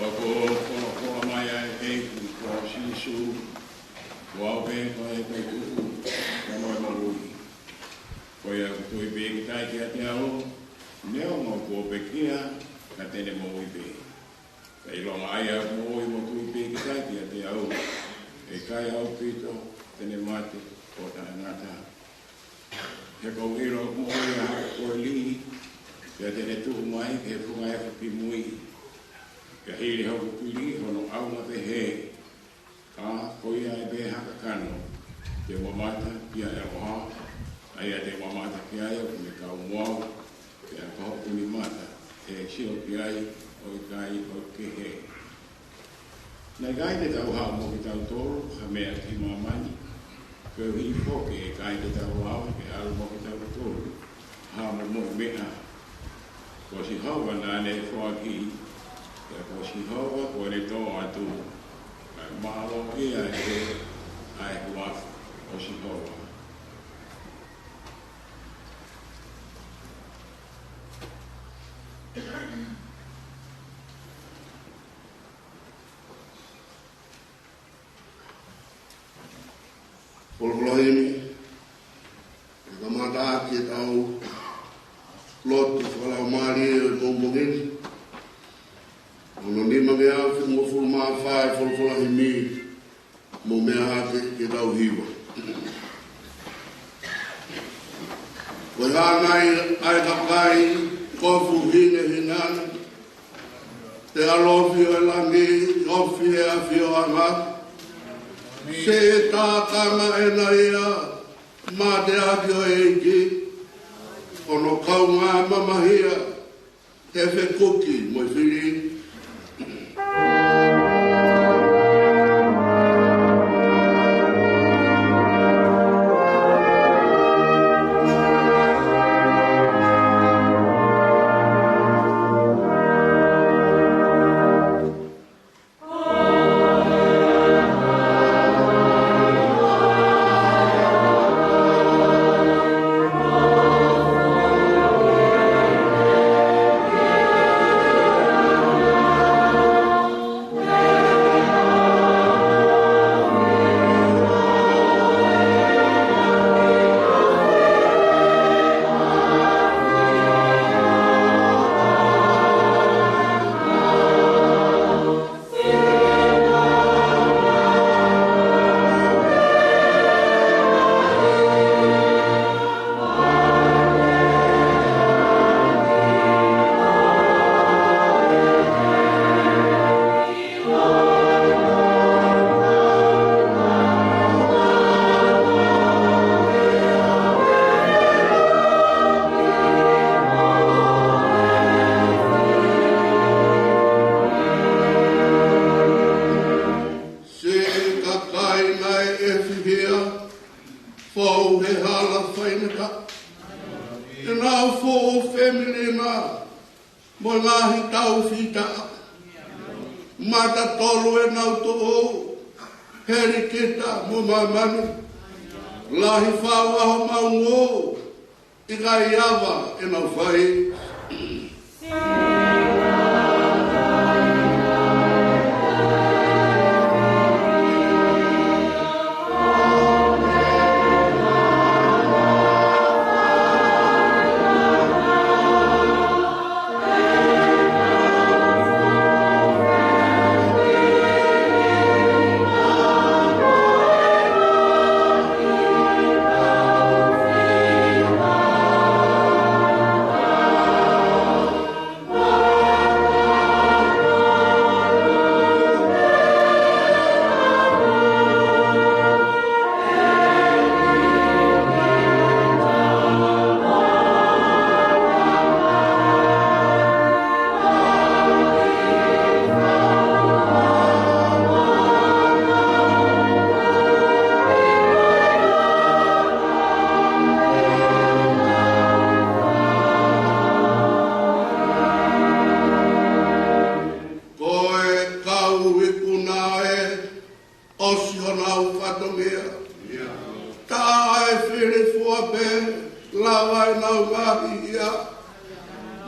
O ko mai ai ko sisu. Wa be ko e pe tu. Ka mo ui. Ko ia ko i be ki tai ki ate au. Neo mo ko pe kia ka tene mo ui be. Ka i longa ai au mo ui mo tu i be ki tai ki ate au. E kai au pito tene mate o ta ngata. He ko iro mo ui a ko li. Ka tene tu mai ke funga e pi mui. Ka hiri hoku pili hono au ma pe he. Ka ko ia e be haka kano. Te wamata kia e oha. Ai a te wamata kia e o me ka umuau. Te a ka hoku ni mata. E sio kia i o i kai o ke he. Nei gai te tau hao mo ki tau toro. Ha mea ki mamani. Ke hi foke e kai te tau hao. Ke alu mo ki tau toro. Ha mo mo mea. Ko si hawa nane fua ki. Ko si hawa ko ne tō atu. Mahalo ia e ai huafu o si hawa. Polgloimi, e kamata ki tau lotu whalau maari e mōmongeni. Ono ni mange au ki mo fulu maa whae wholwhola hi mi mo mea hake ki tau hiwa. Koe hāngai ai kakai kofu hine hinane. Te alofi o langi, ofi e a fio anga. Se e tātanga e na ia, mā te aki o e ki. Ono kau ngā mamahia, te whe kuki mo i whiri. Lahi whaua ho maungo, i kai awa e nau whai.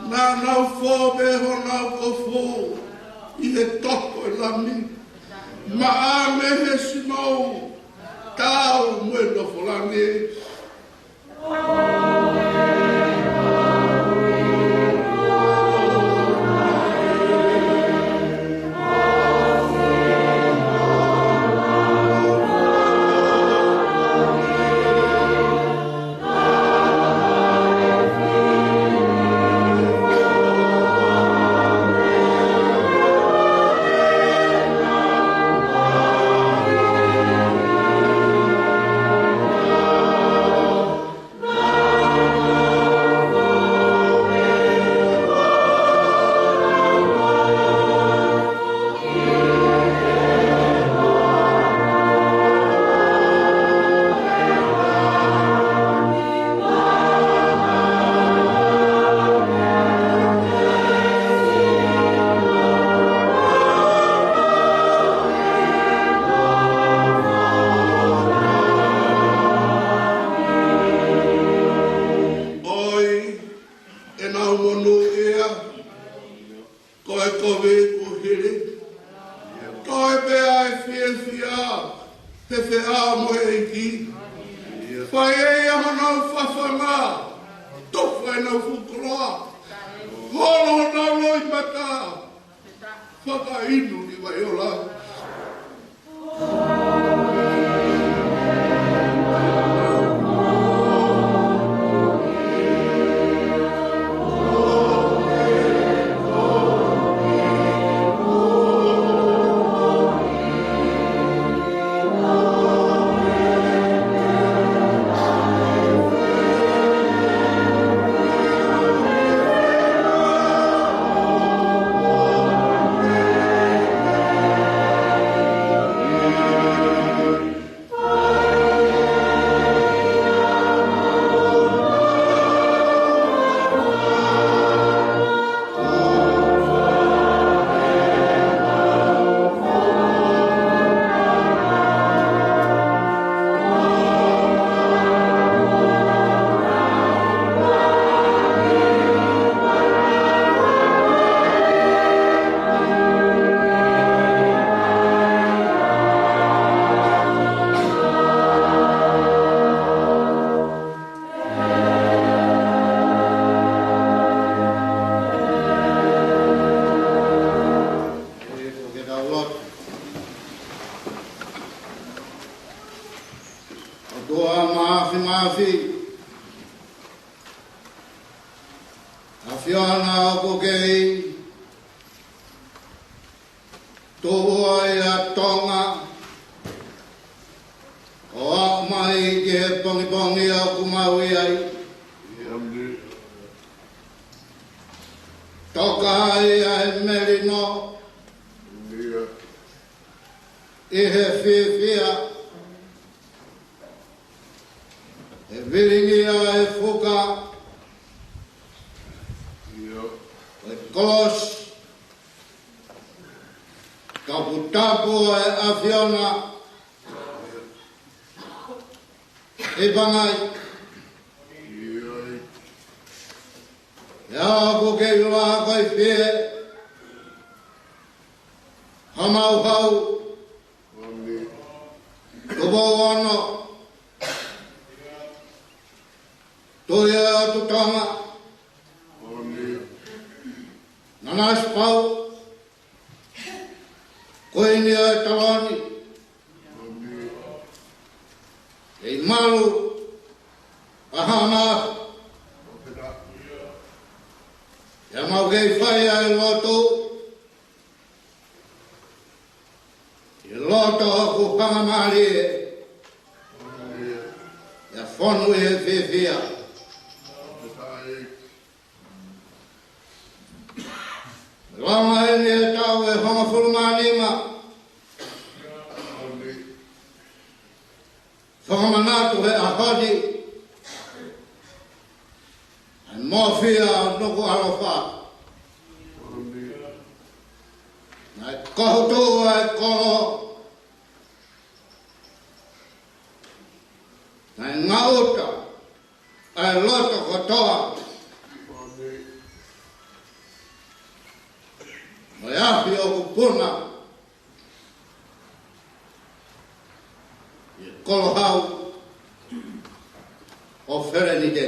Nā nau fō me ho nau ko fō, i he tohu Maame he simau. Tau mwendo fulani. kolohau o wherenide.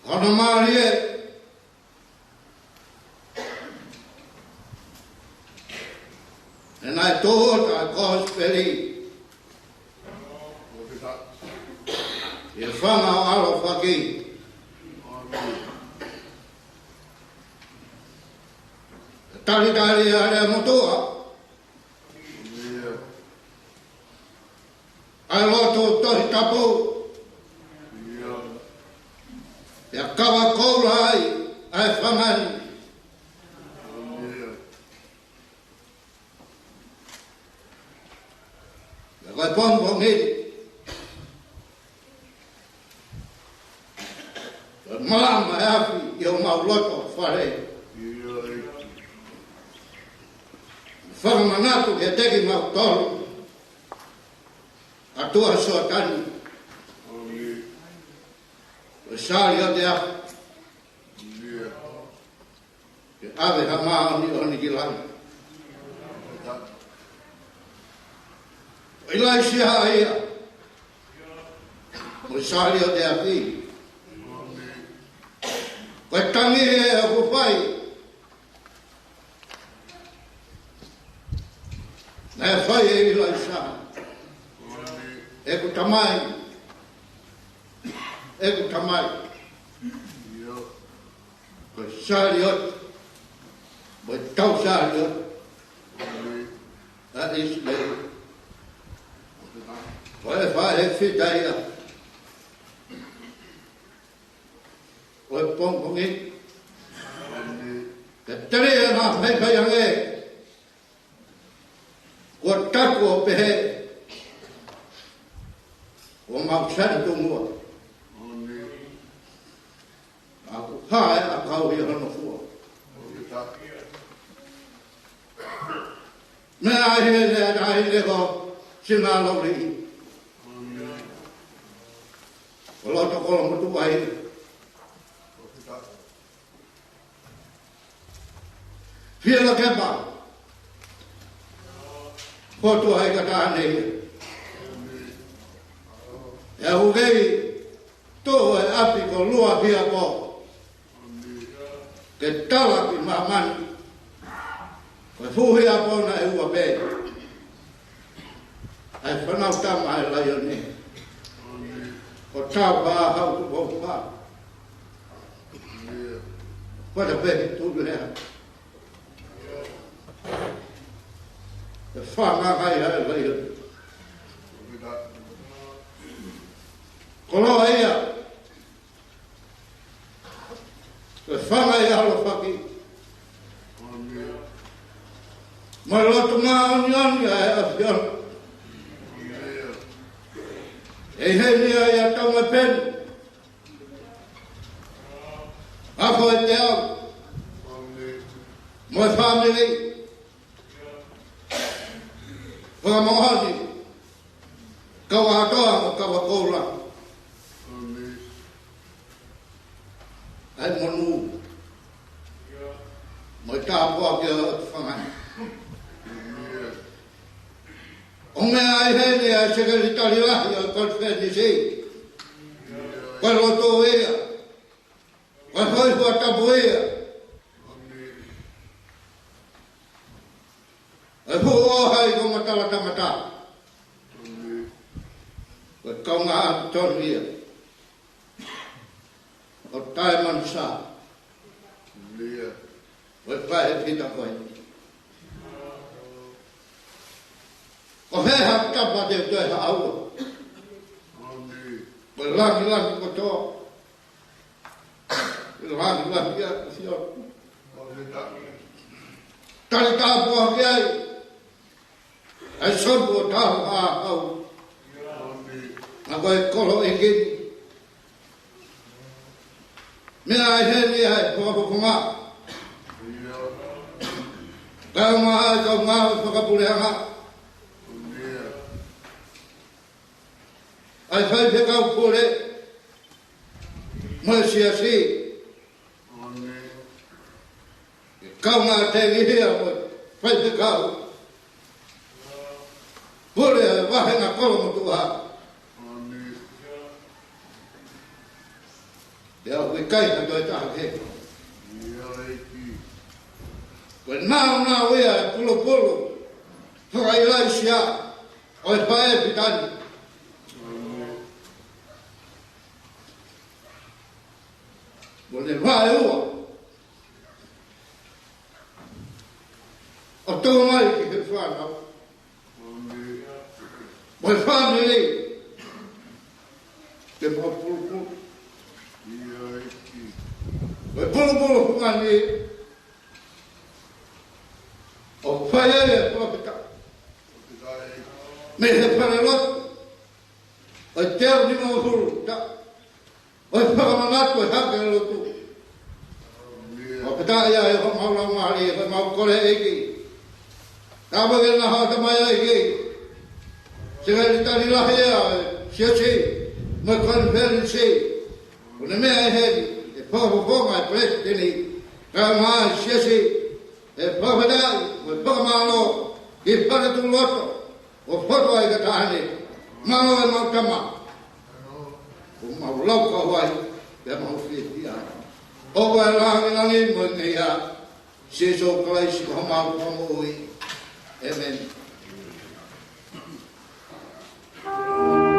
Ana maari e, e nai tōta a kohos peri, e whanga o alo whaki. Tari tari a rea motoa, ai loto tohi tapu, e kawa koura ai, ai whangai. E kai pongpong hiri. E malama e api, i o mau loto wharei. Whakamangatu e teki mau tolu, a tua soa tani. E sāri o te api. E ave ha maa oni ki lani. E lai si ha ia. O sāri o te api. Koe tangi e a kupai. Nē whai e i lai sā. E ku tamai. E ku tamai. Koe sāri o. Koe tau sāri o. That is me. Koe whai e whitai a. Koe pongpongi. Te tere e nā whai ange. Kua taku o pehe, o mau santo mua. Aku hae a kau i hana fua. Me ahi ko singa lori. O loto kola mutu ai. Whiela kepa. Kotu ai kata nei. E hugei toho e api ko lua pia ko. Ke tala ki mamani. Ko fuhi a pona e ua pe. Ai whanau tama e lai o ne. Ko tau pa hau tu po pa. Pada pe tu lea. E whanga kai hai lai o. Koloa ia. E whanga i halo whaki. Mai lotu ngā oni e a whiona. E henia i a taunga pen. Ako e te au. Moi whamiri. Whakamohani. Kawa atoa mo kawa koura. Ai monu. Moi tāpua ki a whangai. O mea ai hene a sekretari lahi o konfeni si. Koe loto ea. Koe hoi hua tapu ea. E hu o hai ko matala tamata. Koe kaunga atu tonu ia. O tae mansa. Koe pae pita koe. Ko heha tapa te tue ha aua. Koe langi ko toa. Langi a fio. Tari tāpua ki ai. Ai sopu o tāhu a au. Na koe kolo e kini. Mea ai heni ai pukapukunga. Kaunga ai kaunga o whakapureanga. Ai whai whekau pure. Moe si. Kaunga te ngihia moe. fai te kau. Pule wahe na kolo mo tuha. Ia ui kai na toi taha ke. Koe nao wea e pulo. Whaka ilai sia. O e pae pitani. Mo le vae ua. O tau mai ki he whanau. Mo e whanau lei. Te mga pulu. Mo e pulu hungani. O whae e pāpita. Me he whare lotu. O e teo ni mga huru. O e whakamangatu e hake lotu. O pita ia e ho maula mahari e mau kore eki. Tāma ke na hata mai eki. Sika ni tari lahi ea sia si. Mo e kore peri si. O ne mea e heri. E whakapoponga e presideni. Ka maa sia si. E whakadai. O e whakamano. Ki whare tu loto. O whato ai ka tahane. Malo e mau tama. O mau lauka huai. Pea mau whietia. O vai langi mo nei a se so kalai si ho mau mo ui. Amen. Amen.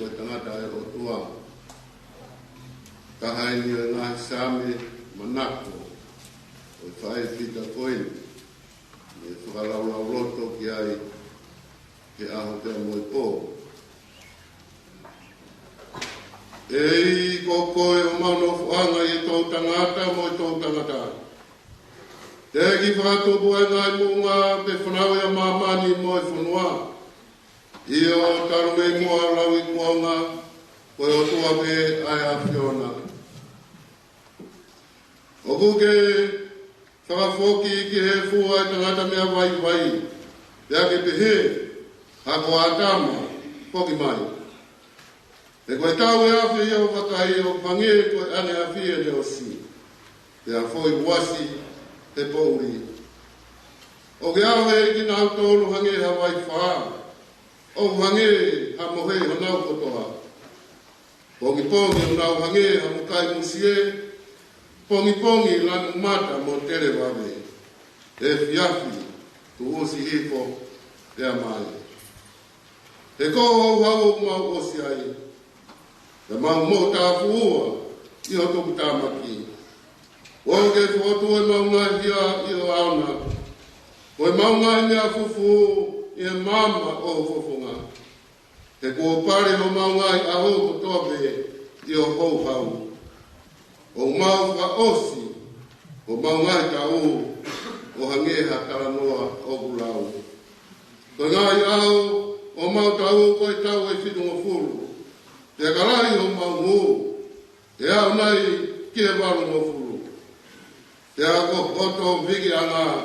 ko tangata e o tua. Ka hai ni ngā same manako. O whae whita koini. E whakalau roto ki ai ke aho te moe pō. E ko koe o mano fuanga i tō tangata mo i tō tangata. Te ki whakatopu e ngai munga pe whanau ia mamani mo i whanua. I o taru e mua lau i kuanga koe o tua pe ai a whiona. O kuke whakafoki ki he fua i tangata mea vai vai. Pea ke pehe, hako atama, poki mai. E koe tau e awhi i au whakai o pange koe ane awhi e leo si. Pea foi wasi te pouri. O ke awe e ki nau tōru hange hawai whaa. O hange ha mohe hanau kotoa. Pongi pongi hanau hange ha mukai musie. Pongi pongi lanu mata mo tere wawe. E fiafi tu osi hiko te amai. E ko hau hau mau osi ai. Te mau mo tā fuua i o toku tāmaki. O ke whotu e mau ngai hia i o auna. O e mau ngai mea fufu i e mama o fofunga. Te ko pare o mau ngai aho ko tope i o hou hau. O mau ka osi o mau ngai ka o hangeha taranoa o gulau. Ko ngai au o mau tau ko e tau e whitunga furu. Te karai o mau ngū, te au nei ki e waru mo furu. Te ako koto viki anga,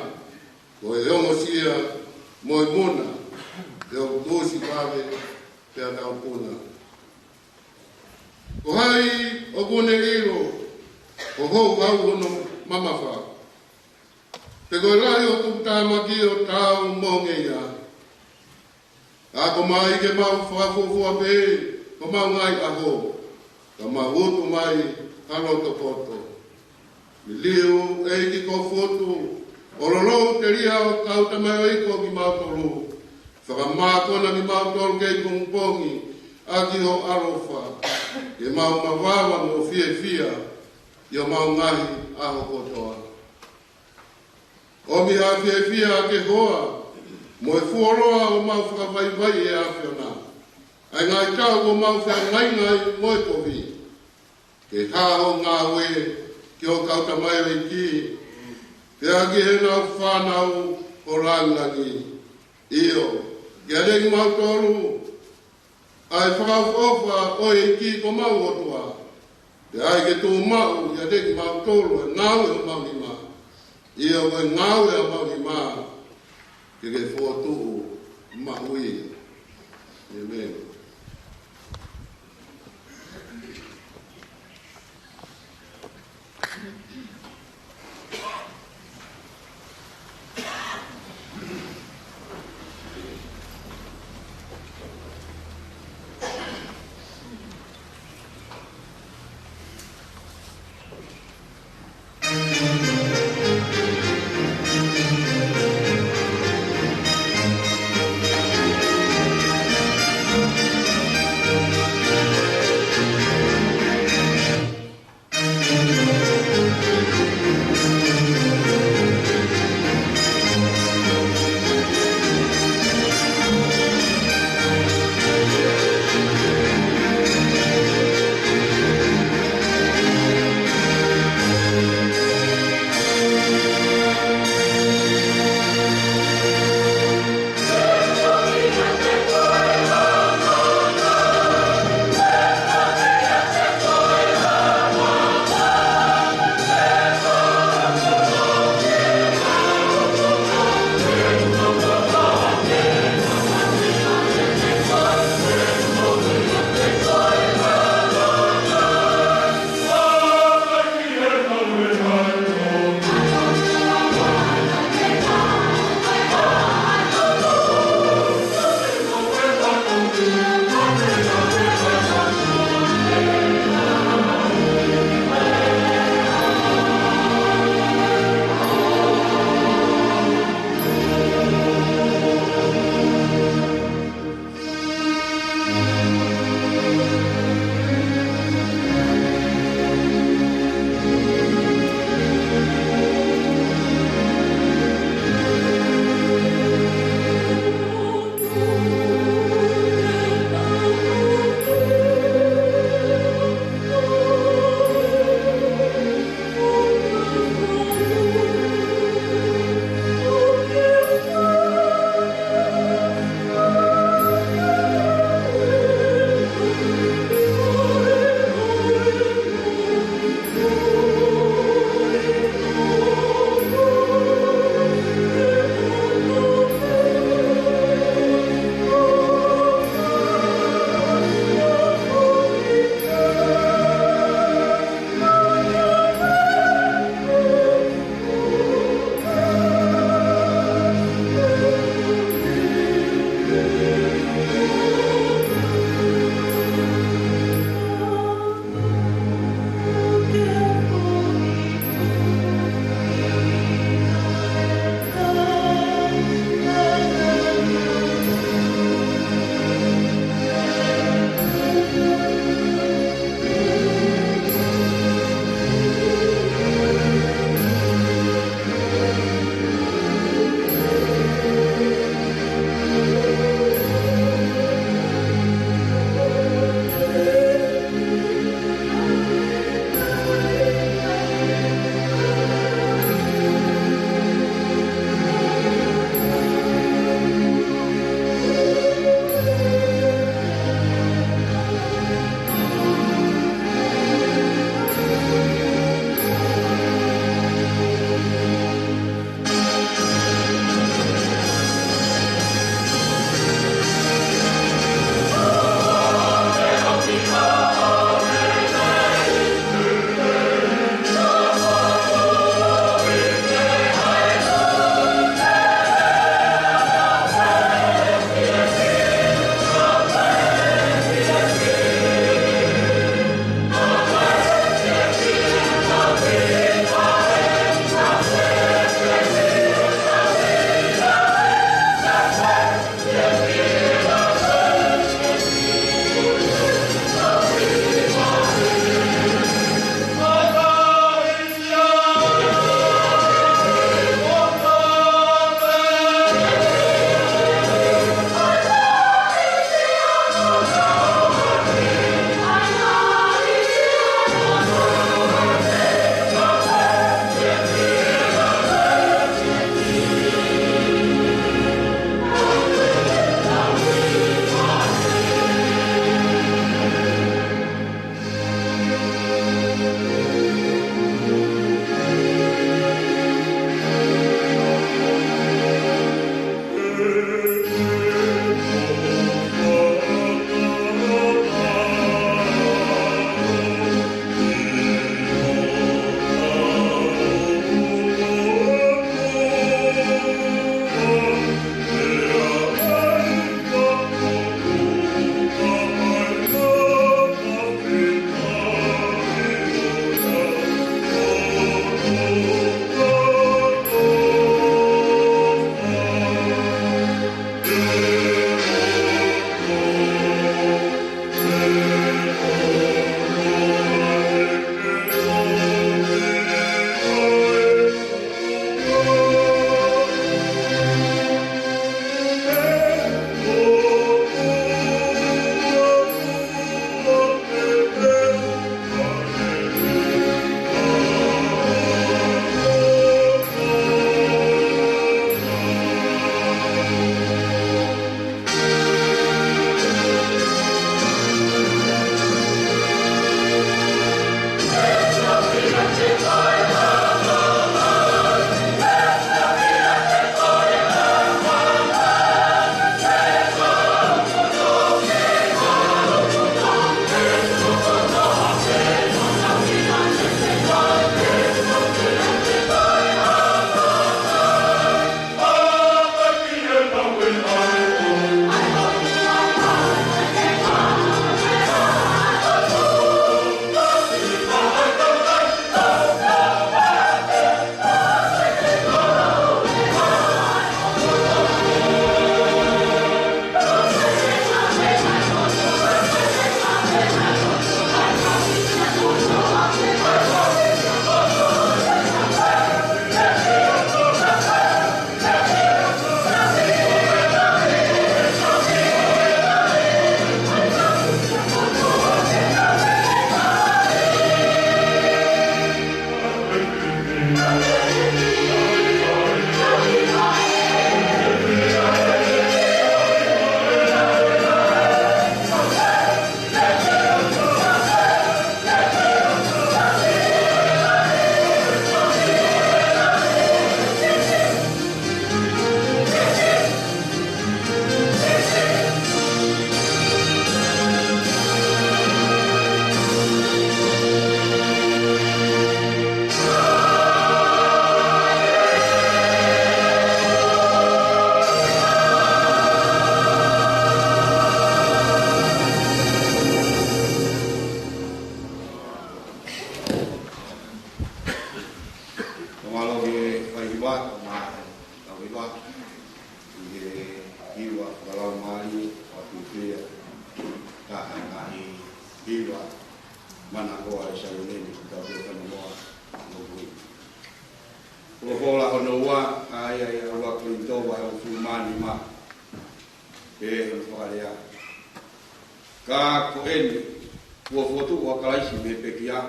ko e ongo sia mo i muna, te o tūsi pawe, te a tau puna. Ko hai o kune iro, ko hou au hono mamawha. Te koe rai o tukutamaki o tau monge ia. Ako mai ke mau whakofua pe, ko mau ngai aho, ka mau utu mai halo to poto. Mi liu e ki ko fotu, o lolo te ria o kauta mai o iko ki mau tolu. Whakamākona ki mau tolu kei kungpongi, a ki ho arofa, ke mau mawawa mo fie fia, i o mau ngai aho kotoa. O mi ha fie fia ke hoa, mo e fuoroa o mau whakawai vai e a whiona. Ai ngai tau ko mau whea ngai ngai moe kovi. Ke haho ngā we ki o kauta mai o iki. Ke aki he nau whanau o rangangi. Io, ke areki mau toru. Ai whakawhofa o iki ko mau otua. Ke ai ke tū mau ke areki mau toru e ngau e o mau ni mā. Io koe ngau e o mau ni mā. Ke ke whotu maui. Amen. mana hoa e sa leni ka pe ka moa no bui ko fola hono wa ai ai wa ko to wa o fu mani ma e o faria ka ko en ko foto wa kai si me pe kia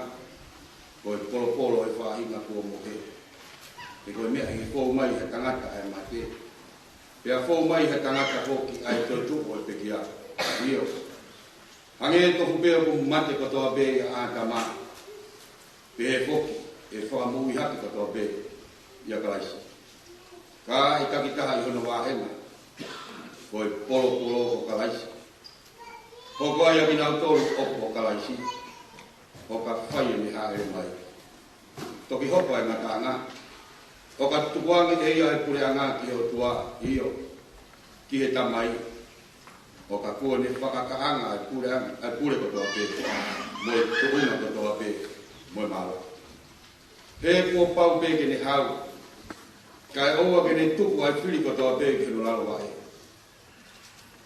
ko polo polo e fa hinga ko mo ke e ko me ai ko mai ha tangata e mate pe a fo mai ha tangata ko ki ai to tu o pe kia io ange to fu pe ko mate ko to be a ka ma pe fo e fa mu ha ko to be ya kai ka i ka kita ha hono wa hena ko polo polo ko kai ko ko ya bina to o ko kai o ka fai me ha e mai to ki hopo e ngata o ka tukuangi e ia e pure anga ki o tua io ki he tamai o ka kua ne whakakaanga e pure ko toa pe mo e tuuna ko toa pe mo e malo he kua pau pe ke ne hau ka e oua ke ne tuku ai whiri ko toa pe ke no lalo wae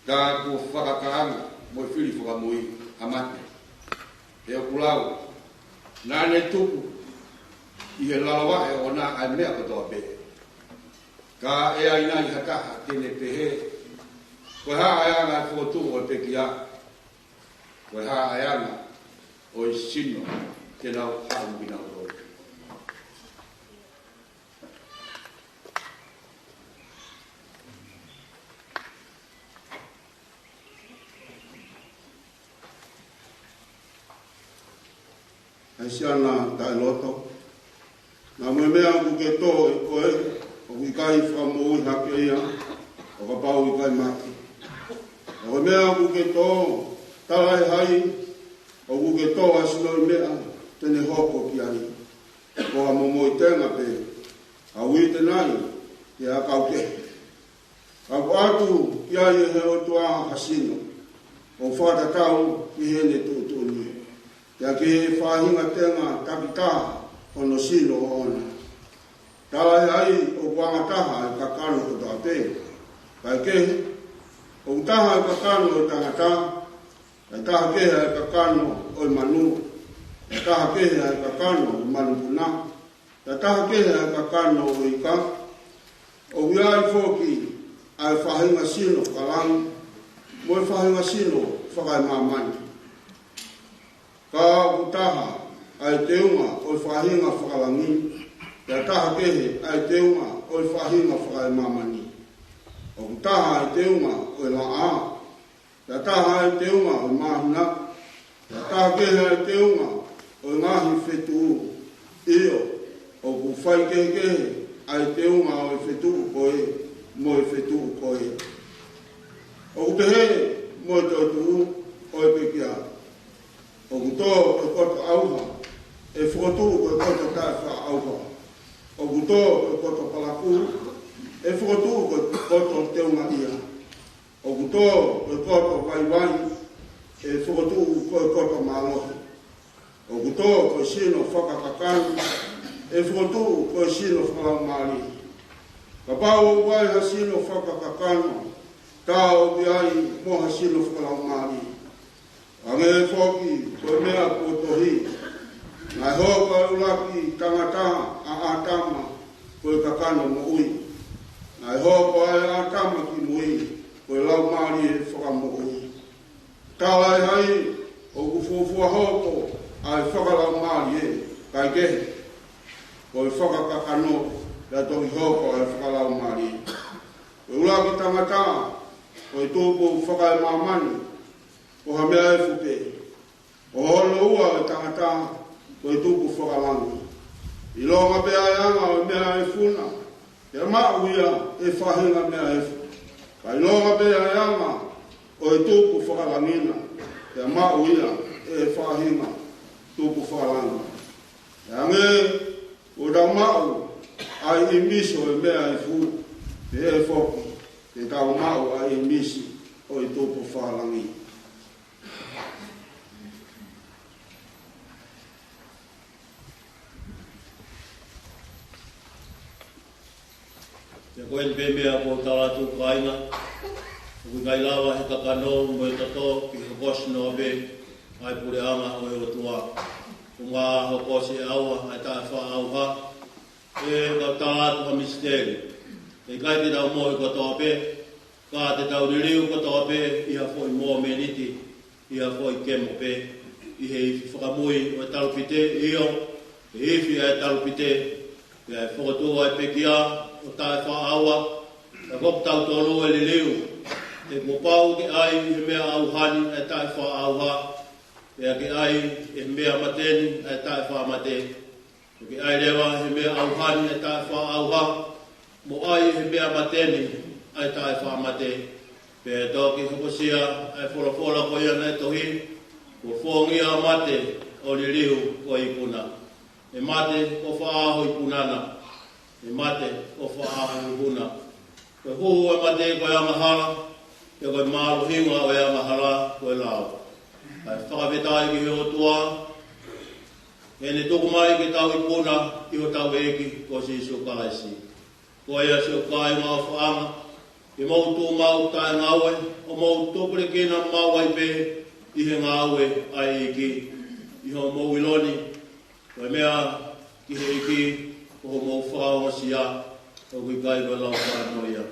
ka kua whakakaanga mo e whiri whakamui amate e o kulau nā ne tuku i he lalawa e o nā ai mea katoa pe. Ka e aina i hakaha tene pe he. Koe haa ai anga e fōtū o e pekia. Koe haa ai anga o i sino tēnau haa mbina o roi. Ai siana tai loto. Na me mea ku ke tō e koe, o ki kai whakamou i hake ia, o ka pau i kai maki. Na me mea ku ke tō, tarai hai, o ku ke tō asino i mea, tene hoko ki ani. Ko a momo i tenga pe, a ui tenai, ki a kau ke. Kau atu ki ai e he o tua hasino, o whata tau ki hene tūtuni. Kia ki he whahinga tenga tapitaha, ono sino ona. Tala ai o wangataha e kakano ko ta pe. Kai ke o taha e kakano o tangata, kai taha ke e kakano o manu, kai taha ke e kakano o manupuna, kai taha ke e kakano o ika. O wiai foki ai whahinga sino kalang, mo e whahinga sino whakai mamani. Ka o taha ai teunga o whahinga whakalangi, kia taha kehe ai teunga o whahinga whakai mamani. O taha ai teunga o la a, kia taha ai teunga o mahuna, kia taha kehe ai teunga o ngahi whetu io, o ku whai kehe ai teunga o whetu koe, mo e whetu koe. O ku tehe mo e tautu o e pekia, o ku tō o koto auha, e whotu o koto tāwha auha. O kuto o koto palaku, e whotu o koto teunga ia. O kuto o koto waiwai, e whotu o koto malohi. O kuto o sino whakakakanu, e whotu o sino whakaumari. Ka pao wai ha sino whakakakanu, ka o biai mo ha sino whakaumari. Ange e whoki, koe mea kotohi, nai hoka ulaki tangata a atama koe kakano mo ui. Nai hoka ai atama ki mui koe lau maari e whakamo ui. Tālai hai o kufufua hoko ai whakalau maari e kai kehe. Koe whakakakano la toki hoko ai whakalau maari. Koe ulaki tangata koe tōpo whakai mamani ko ha mea e fupe. O holo ua e tangata koe tuku whakalangi. I longa pea yanga o mea e funa, e mauia e whahinga mea e fu. Kai longa pea yanga o e tuku whakalangina, e mauia e whahinga tuku whakalangi. E ange o da mau ai imiso e mea e fu, e whoki, e tau mau ai imisi o e tuku whakalangi. Te koe ni pēmea ko tālatu kaina. Kui kai lawa he kakano mo e tato ki he kosi no be ai pure anga o e tua. Uma hokosi aua, ai tae wha auha. E ka tātu ha misteri. E kai te tau mohi ko tō pe. Ka te tau ririu ko tō pe. Iha fo i mō meniti. Iha fo i kemo pe. Ihe ifi whakamui o e talupite io. E ifi ai talupite. E ai whakatua ai pekia. O tae wha aua. Ka kop tau tōru e ririu. Te mopau ke ai he mea auhani e tae wha auha. E ke ai he mea mateni e tae wha mateni. Ke ai rewa he mea auhani e tae wha auha. Mo ai he mea mateni e tae wha mateni. Pe toki hokosia e whorafora ko ia nei tohi. Ko whongia mate o ririu ko i puna. E mate o whaaho i punana. E mate o whaaho i puna. Ko huhu e mate ko i amahara. Ke koe māru hinga o ea mahara koe lao. Ai whakawetai ki heo tua. E ne tuku mai ki tau i puna i o tau eki ko si isu kaisi. Ko ea si o kai ngā whaanga. I mau tū mau tai ngawe. O mau tūpere kina mau ai pe. I he ngawe ai iki. I ho mau iloni. Koe mea ki he iki. Ko ho mau whaonga siya. O kui kai koe lau whaano ia.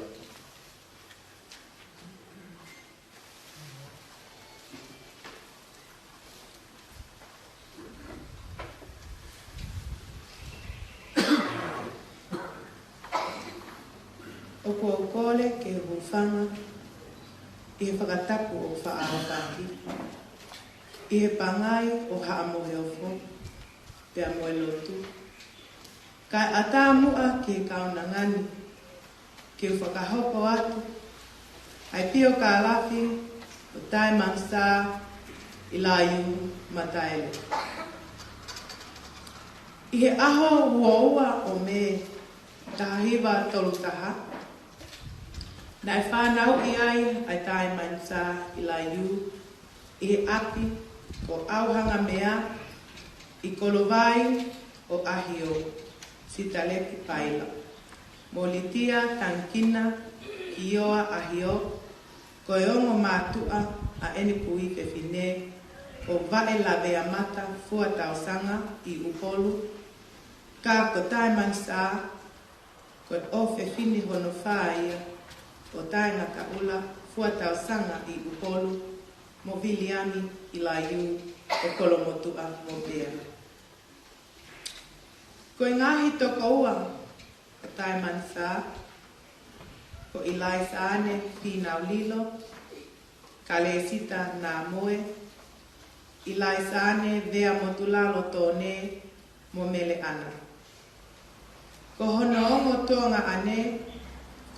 O ko kole ke hufanga i he whakatapu o whaarapaki. I he pangai o haa mohe o fo, pia moe lotu. Kai atamua ki he kauna ngani, ki whakahopo atu. Ai pio ka alafi o tai mansa i la iu mataele. I he aho uoua o me tahiwa tolu taha. Nai whanau i ai tae mansa i la iu i he api o auhanga mea i kolovai o ahio sitalepi paila. Molitia tankina ki ioa ahio koe ongo mātua a eni pui ke whine o vae la vea mata fua tausanga i upolu. Ka ko tae mansa koe ofe whine hono whaia o tae ngata ula fua tausanga i upolu mo viliani i la iu o kolomotua mo bea. Koe ngahi toko ua o tae mansa ko ilai saane finau lilo kale sita na moe ilai saane vea motulalo tone mo mele ana. Ko hono ongo tonga ane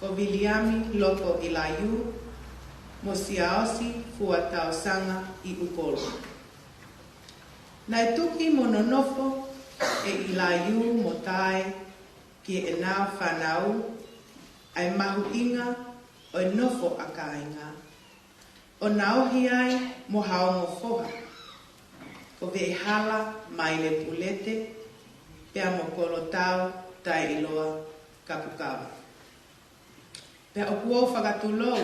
ko viliami loko ilaiu mo siaosi fua tausanga i upolo. Nai tuki mo nonofo e ilaiu mo tae ki e nao whanau ai mahu inga o e nofo a kāinga. O naohi ai mo haongo foha. Ko ve hala mai le pulete pea mo kolo tau tai iloa kapukawa. Pea o kuo whakatulou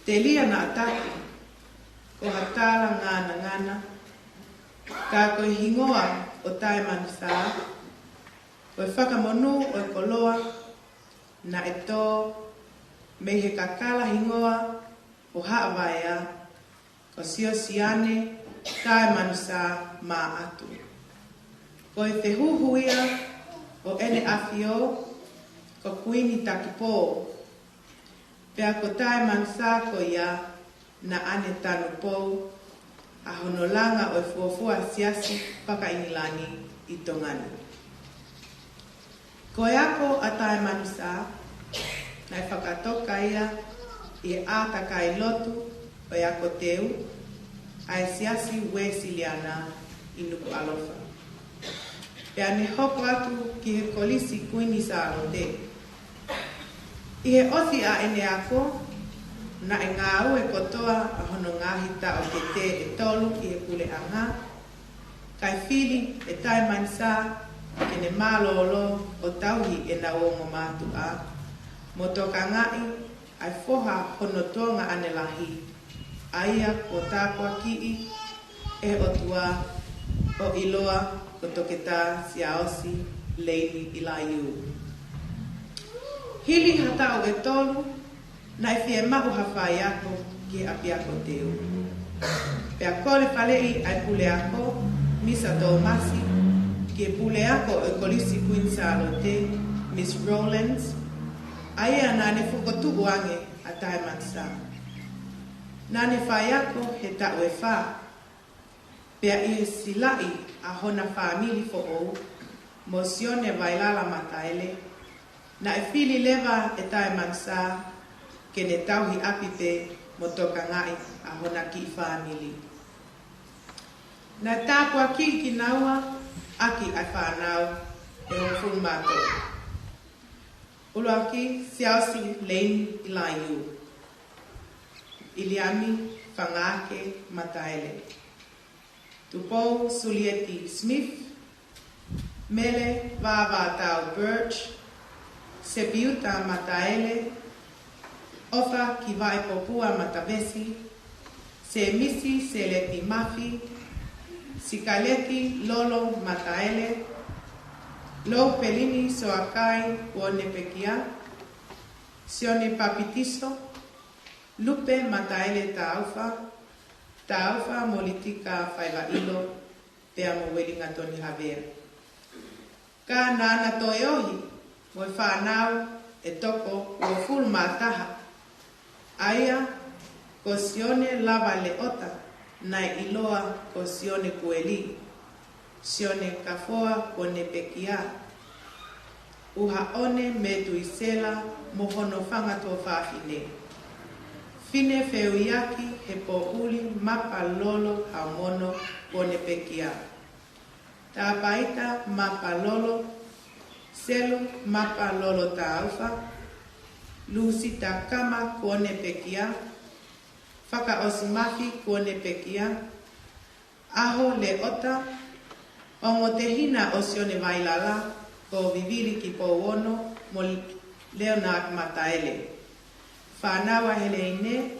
te lia na ataki ko hatala ngana ka koe hingoa o tae mansa koe whakamonu o e koloa na e tō me he kakala hingoa o haawaya ko sio siane tae mansa mā atu. Ko e te huhuia o ene afio ko kuini takipō. Pea ko tae mansa ko ia na ane tanu pou a honolanga o e fuafua siasi paka inilani i tongani. Ko e ako a tae mansa na e whakatoka ia i ātaka i lotu o e ako teu a e siasi we siliana i nuku alofa. Pea ne hoko atu ki he kolisi kuini sa alote. I he othi a ene ako na e ngā ue kotoa a hono ngāhita o te te e tolu ki he kule anga. Kai whili e tae mansa ke ne mālolo o tauhi e na ongo mātu a. Mo toka ngai ai foha hono tonga ane lahi. Aia o tāpua kii e otua o iloa ko toketa si aosi leini ilaiu. Hili hata o e tolu, nai fie mahu hawhai ako ki apiako teu. Pea kore palei ai pule ako, Misa Tomasi, ki pule ako e kolisi Queen Salote, Miss Rowlands, aia nane fukotu uange a tae mansa. Nane whai ako he tau e wha, pea i silai a hona whamili fo ou, mo sione vailala mataele, na e fili leva e tae mansa, ke ne tauhi apite mo toka ngai a hona ki whamili. Na tāpua ki naua, aki ai whanau e o fulmato. Uluaki siausi leini ilaiu. Iliami whangake mataele. Tupou Sulieti Smith, Mele Vāvātau Birch, Sepiuta mataele, Ofa ki vai popua matavesi, Se misi se leti mafi, Sikaleti lolo mataele, Lo pelini soakai uone pekia, Sione papitiso, Lupe mataele taufa molitika whaiva ilo, Pea mo welinga toni havea. Ka nana toe ohi, Moi whanau e toko o fulu mataha. Aia, ko sione lava le ota, nai iloa ko sione kueli. Sione kafoa ko ne pekia. Uha one me tuisela mohono whanga tō whawhine. Fine feuiaki he po uli mapa lolo haumono ko ne pekia. Tā paita mapa lolo, selu mapa lolo taufa, lusi ta kama ko ne pekia, whaka osimafi ko ne pekia, aho le ota, ongo te hina o sione vailala, ko viviri ki po ono mo Leonard Mataele. Whanawa hele ine,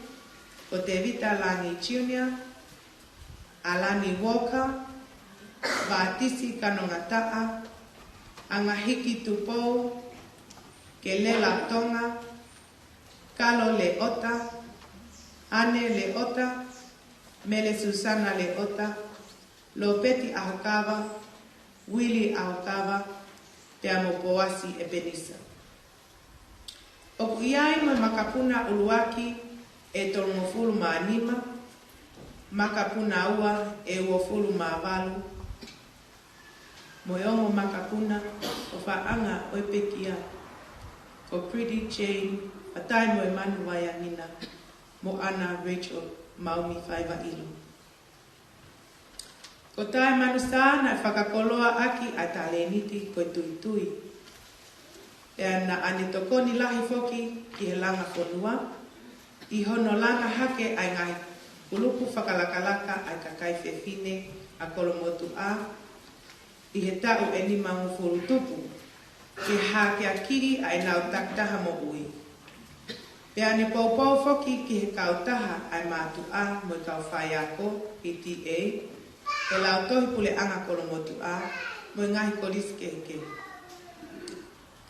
ko te Vita Langi Junior, Alani Walker, Vātisi Kanongataa, Angahiki Tupou, Kelela Tonga, Kalo Le Ota, Ane Le Ota, Mele Susana Le Ota, Lopeti Ahokava, Willy Ahokava, Te Amo Poasi e Penisa. Oku iai mo makapuna uluaki e tolongofulu maanima, makapuna ua e uofulu maavalu, Moyongo makapuna o whaanga o pekia, ko Pretty Jane, a tai mo manu waianina, mo Anna Rachel Maumi Whaiva Ilu. Ko tai manu sana whakakoloa aki a taleniti ko tui. Ea na ane tokoni lahi foki ki he langa whonua, I hono langa hake ai ngai ulupu whakalakalaka ai kakai whewhine a kolomotu a, I he tau e ni mangu furu tupu, ke hake a kiri ai nau taktaha mo ui. Pea ne paupau foki ki he kautaha ai mātu a mo kau whai ako, PTA, e lau tohi pule anga kolomotu a, mo ngahi kolisi ke.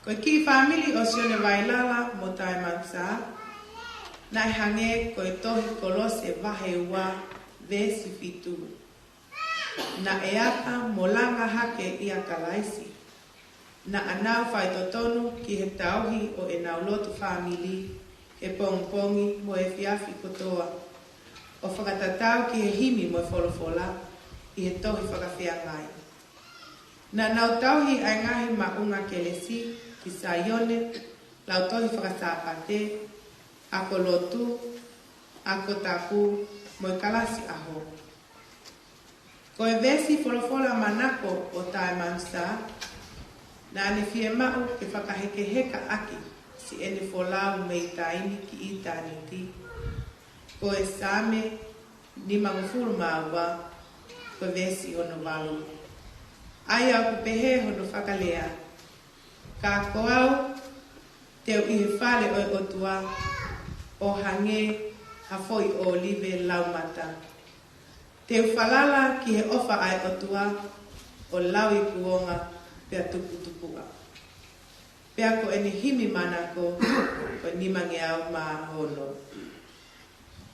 Koe ki whamili o sione wailala mo tai mansa, nai hange koe tohi kolose wahe ua vesi fitu. Na e ata mo langa hake ia kalaisi. Na anau whai totonu ki he tauhi o e nau lotu whamili, he pongpongi mo e fiafi kotoa. O whakatatau ki he himi mo e wholofola, I he tohi whakawhiangai. Na nau tauhi ai ngahi maunga kelesi, ki Saione, lau tohi whakasāpate, ako lotu, ako taku, mo I kalasi aho. Ko e vesi wholofola manako o tae mansa, na ane fie mau ke whakahekeheka aki, si ene wholau me I taini ki I taniti. Ko e same, ni mangufuru maua, ko vesi ono walu. Ai au kupehe hono whakalea. Ka koau, teo I he whale o otua, o hange hafoi o live laumata. Te uwhalala ki he ofa ai o tua o lawi kuonga pia tuputupua. Pea ko ene himi mana ko o nimangi au maa hono.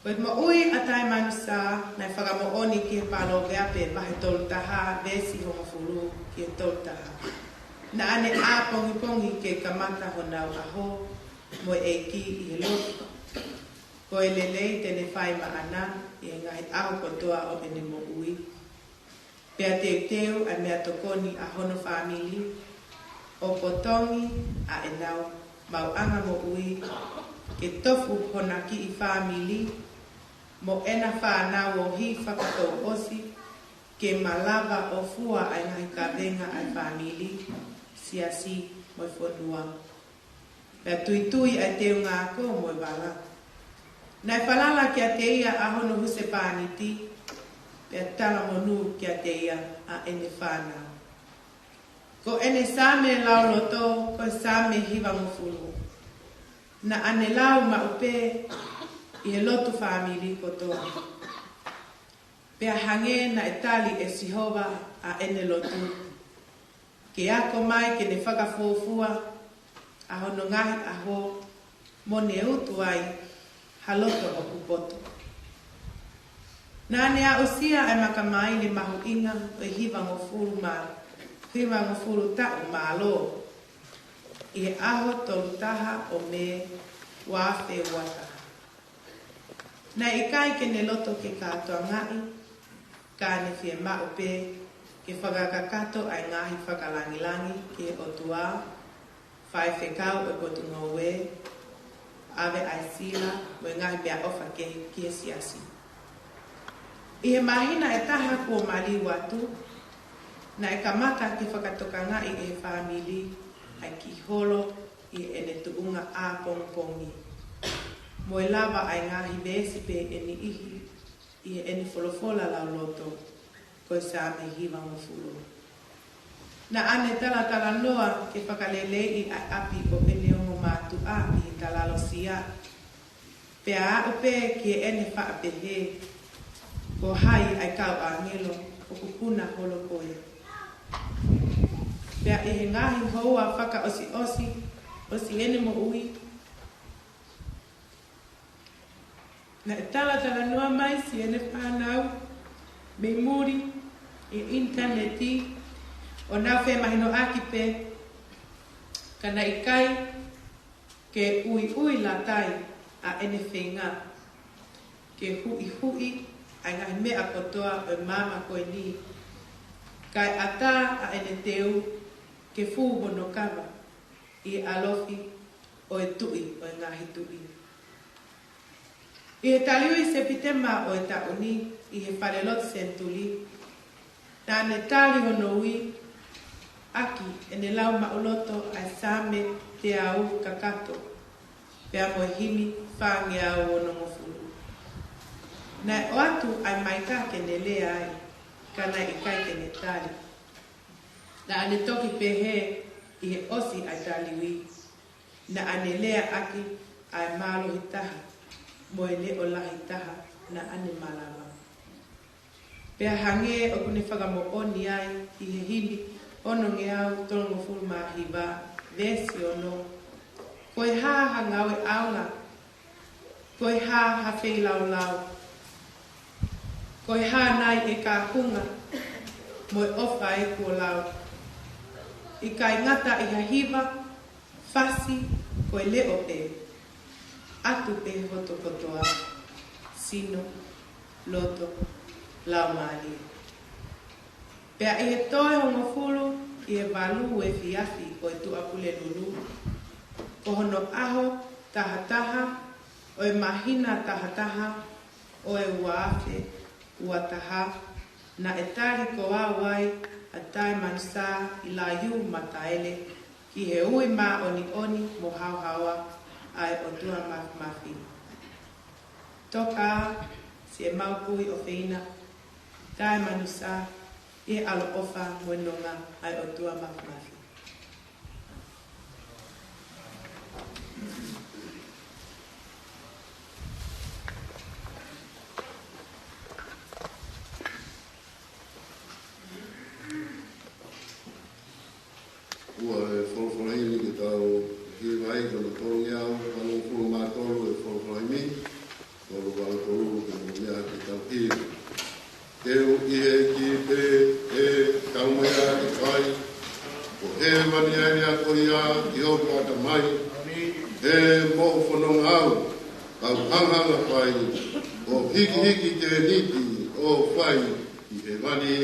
Ko mo ui atai manusa na whakamo oni ki he palo veape vahe tolu taha vesi honga furu ki he tolu taha. Na ane a pongi pongi ke kamata honau aho mo e ki i he lotu. Ko e lelei tene whai maana i e ngahi aho kotoa o ene mo ui. Pea teu a mea tokoni a hono whamili o potongi a enau mau anga mo ui ke tofu honaki i whamili mo ena whanau o hi whakatou osi ke malava o fua ai ngahi ka venga ai whamili siasi mo i whanua. Pea tui ai teu ngā ko mo i wala. Nai whalala kia te ia a hono huse pāniti, pea tala monu kia te ia a ene whanau. Ko ene same lau loto, ko same hiva mufuru. Na ane lau ma upe i he lotu whamili kotoa. Pea hange na etali e sihova a ene lotu. Ke ako mai ke ne whakafofua a hono ngahi aho mo ne utu ai haloto o kupoto. Nā ne a osia ai makamai le mahu inga o hiva ngofuru maa. Hiva ngofuru tau maa lo. I he aho tolu taha o me wafe wata. Na ikai ke ne loto ke katoa ngai, ka ne fie ma upe ke whakakakato ai ngahi whakalangilangi ke o tua, whai whekau e kotu ngowe, ave ai sila, mo ngahi mea ofa ke kia siasi. I he mahina e taha kua mali watu, na e kamata ke whakatoka ngai e whamili, ai ki holo i ene tuunga a pongpongi. Mo e lava ai ngahi besi pe eni ihi, i ene folofola lau loto, ko e sa me hiva ngofuru. Na ane tala noa ke whakalele i ai api o ene ongo mātu a i talalo sia. Pea a upe ki ene whaapehe, ko hai ai kau a ngelo, o kukuna holo koe. Pea i he ngahi hoa whaka osi ene mo ui. Na e tala noa mai si ene whanau, me muri, i interneti, o nau whē mahino akipe, kana i kai ke ui la tai a ene whenga, ke hui, ai ngahi mea kotoa o mama koe ni, kai ata a ene teu ke fu hono kawa, i alofi o e tui o e ngahi tui. I he taliui se pitema o e tauni, i he wharelot sentuli, na ne tali hono ui, aki ene lau mauloto ai same te au kakato, pea mo himi whange au ono ngofuru. Na o atu ai maika ke ne lea ai, kana i kai ke ne tali. Na ane toki pehe i he osi ai taliui, na ane lea aki ai malo hitaha, mo e le o lahi taha na ane malama. Pea hange o kune whakamo oni ai i he himi ono nge au tolo ngofuru mahiwa vesi ono. Koe ha ngawe aula, koe ha whei lau. Koe ha nai e ka hunga, mo e ofa e kua lau. I kai ngata i ha hiva, fasi, koe leo pe. Atu pe hoto kotoa, sino, loto, lau maali. Pea i he toe hongo fulu, i he walu e fiafi o e tuapule lulu. Ko hono aho, taha, o e mahina taha, o e uafe, uataha, na e tari ko awai, a tai mansa i la yu mataele, ki he ui ma oni mo hawa, ai o tua mafi. Toka si e maupui o feina, tai manusa, i alo ofa wenonga ai o tua mafi. ua e wholwholaini ki tau ki mai kona tolu iau, kano kuru mātolu e wholwholaini, tolu wala tolu ke mea ki tau hia. Keu i e ki te e kaumea ki kai, o he mani aini a koi a ki o kata mai, e mo whanong au, kau hanganga pai, o hiki hiki te niti o whai i he mani.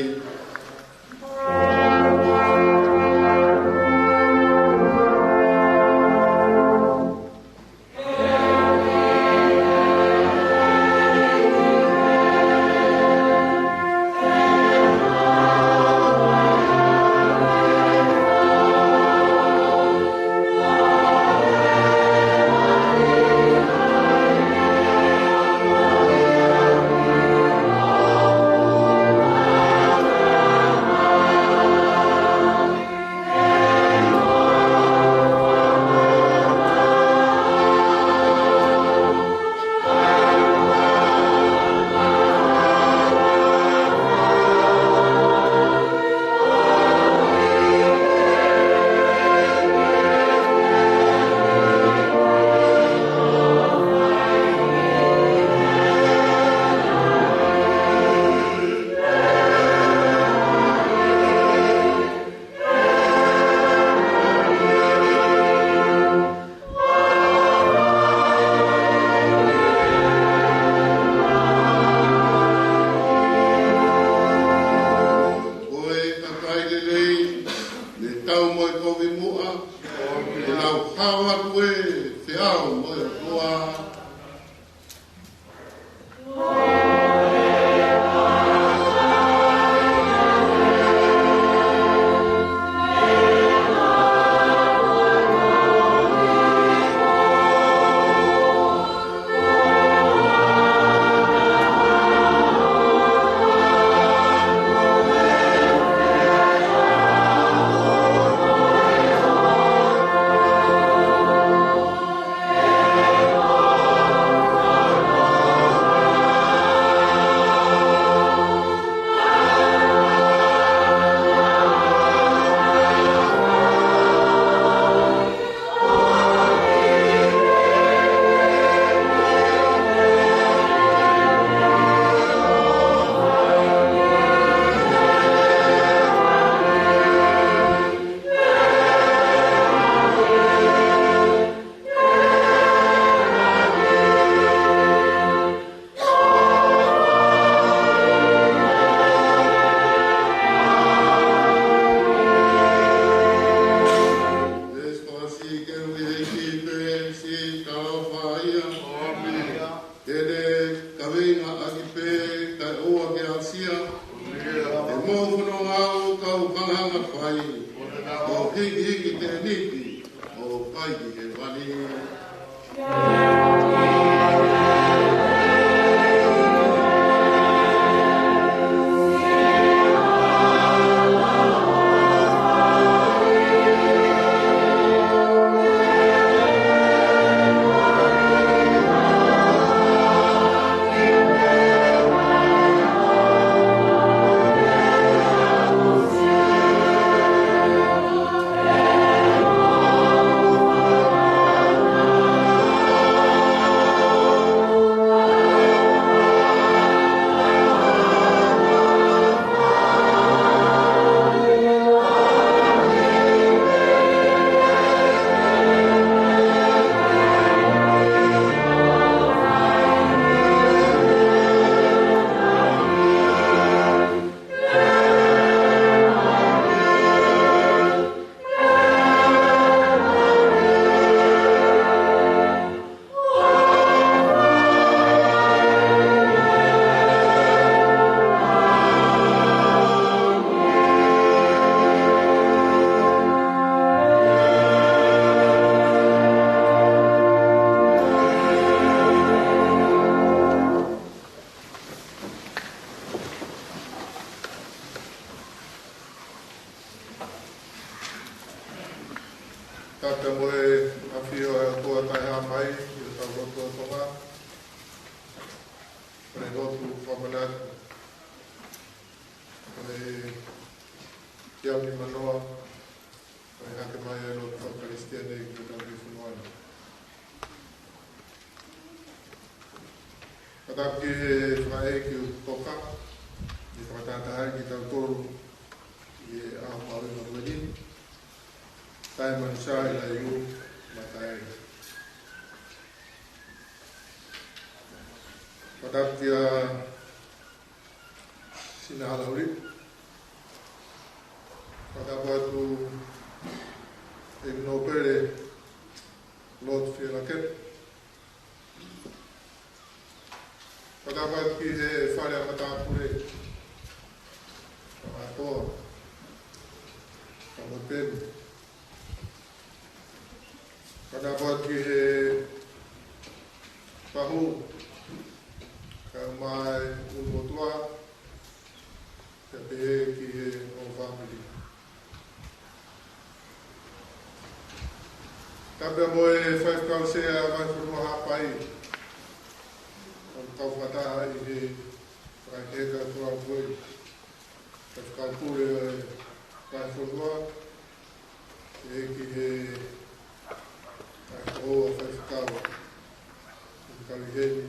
Tata moe a whio e kua tai hapai, i o tau roto o tonga. Pare rotu whamanatu. Pare tiaki manoa. Pare hake stia nei ki tau ki whunuana. Katau ki he whae ki u toka, i whakatataha ki tau toru i au maui na wani. Tai manusa i la iu matai. Katau ki a sina halauri. Katau atu e no pere Lord Fielaket. Pagkapat ki he whare matapure pangatoa pangopen. Pagkapat ki he pahu kamai umotua kape ki he o family. Kape mo e 5 sea vai furua hapai. Kau kata ini rakyat tuan tuan, kau pulih pasal ini kau kau kali ini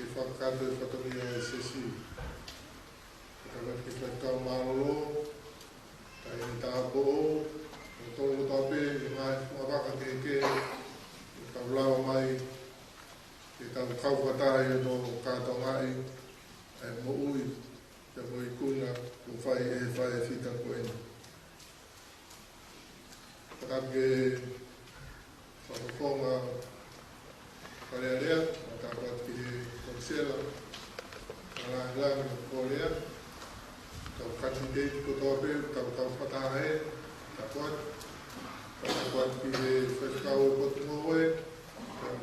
kita kata katanya sesi, kalau kita kau malu, kita tahu, untuk tapi apa kata kita belau mai. Kita kau kata yang no kata ngai, mo ui, ya mo ikuna, mo fai fita ko ini. Tapi sama kalian dapat di konsel, alang Korea, kau kandidat kotope, kau kata hai, dapat di kau kotope.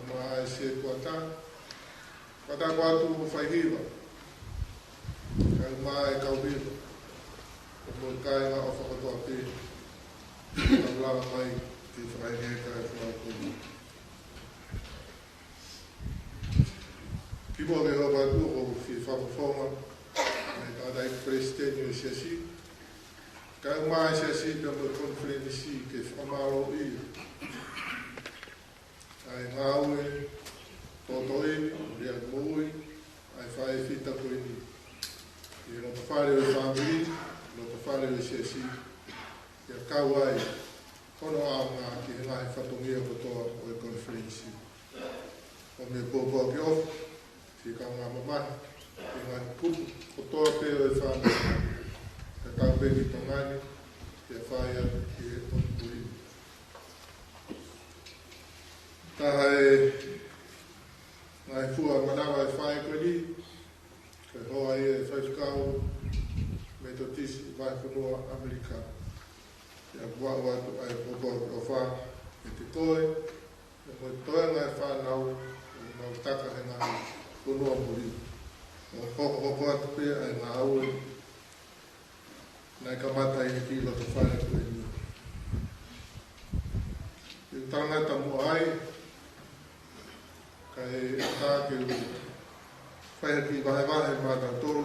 Mas se contar, cada quatro faz riba, mais calvido, como cai na ofa do api, lá mais que faz reca e faz tudo. Que bom ver o batu ou se faz forma, mas daí prestênio se assim, cai mais se assim também conferência que faz mal ir. Ai ngawe, totoi, ria mui, ai whae whita koini. I roto whare o whamiri, roto whare o sesi, ia kau ai, kono au ngā ki he ngahe whatongia kotoa o e konferensi. O me pōpō ki ofu, ki kau ngā mamahi, ki ngahe kupu, kotoa pe o e whamiri, ka kau pe ki tongani, ki e whaia ki e tonu kurini. Tahai ngai fua manawa e whae koe ni, ke hoa i e whaifukau me to tisi vai whanua Amerika. Ia kua watu ai poko o wha e te toe, e moi toe ngai whanau, e mau taka he ngai whanua muri. O hoko atu pe ai ngā aue, nai kamata i ki loto whae koe ni. I tangata mo ai, kai tā ke whaia ki wahe mātā toro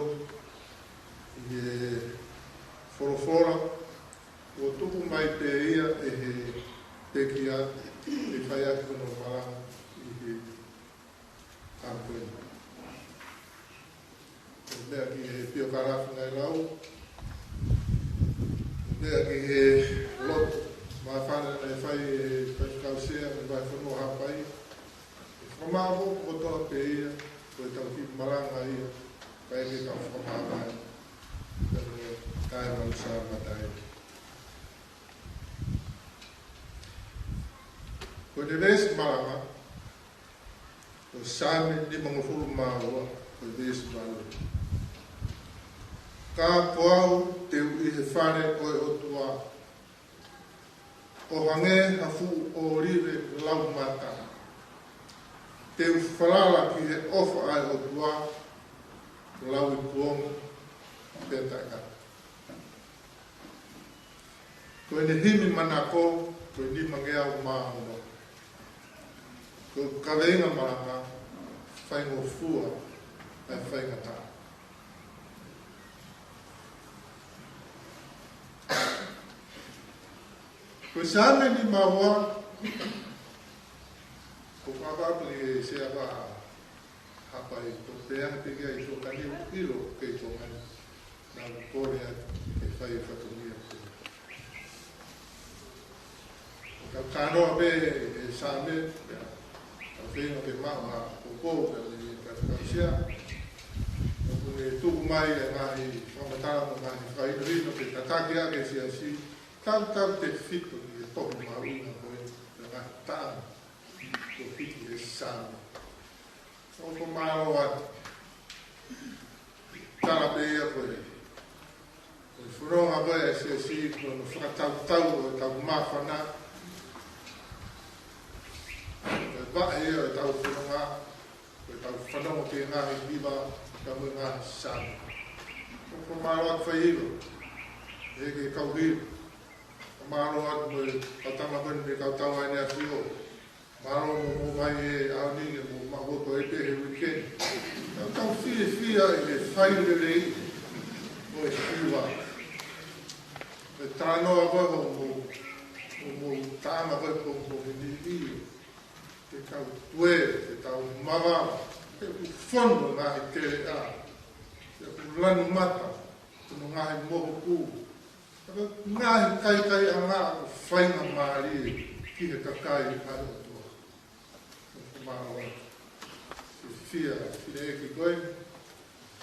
i e whorofora o tuku mai pe ia e he peki a e whaia ki kono maranga i he tāpuni. E mea ki he pio karafu ngai lau, e mea ki he loto mā whana nei whai e whaikausea me vai whanua hapai. Whamāwo o toa pe ia, koe tau ki maranga ia, kai me tau whamāwai, pero kai manusa matai. Koe te vesi maranga, koe sāme ni mga furu māua, koe vesi maranga. Ka koau te ui he whare koe o tua, o hange hafu o rive lau mata. Te whalala ki he ofa ai o tua, lau i kuonga, pētaka. Koe ne himi manako, koe ni mangea o māhunga. Koe kaweinga maranga, whaingo fua, ai whainga tā. Koe sāne ni maua, Ko papa pe se apa apa itu pea pega itu kali ilo ke itu kan na Korea ke fai fatunia ka kano be same a fino ke mama ko pe ka sia ko tu mai mai ko ta mai fai rino ke ta ke sia si tan te fito ni to mai na ko ta ko fito e same o ko mau a tara be a ko o furo a ba sia si ko no frata tau ta ma fana ba e o tau furo ma ko tau fana mo ke nga i viva ka mo nga same o ko mau a fai e ke kau hi Maro at mo patamaban ni kautawa niya fiyo. Maro mo mai au ni mo magoto e pe weekend. Kau fia e fai le mo e fiwa. E trano a mo tama mo ni e kau tue e tau maga e fondo na e te a. E lanu mata no ngai mo ku. Ngahi kai anga fai na mari ki he kakai aro to. Maro. Fia ki koi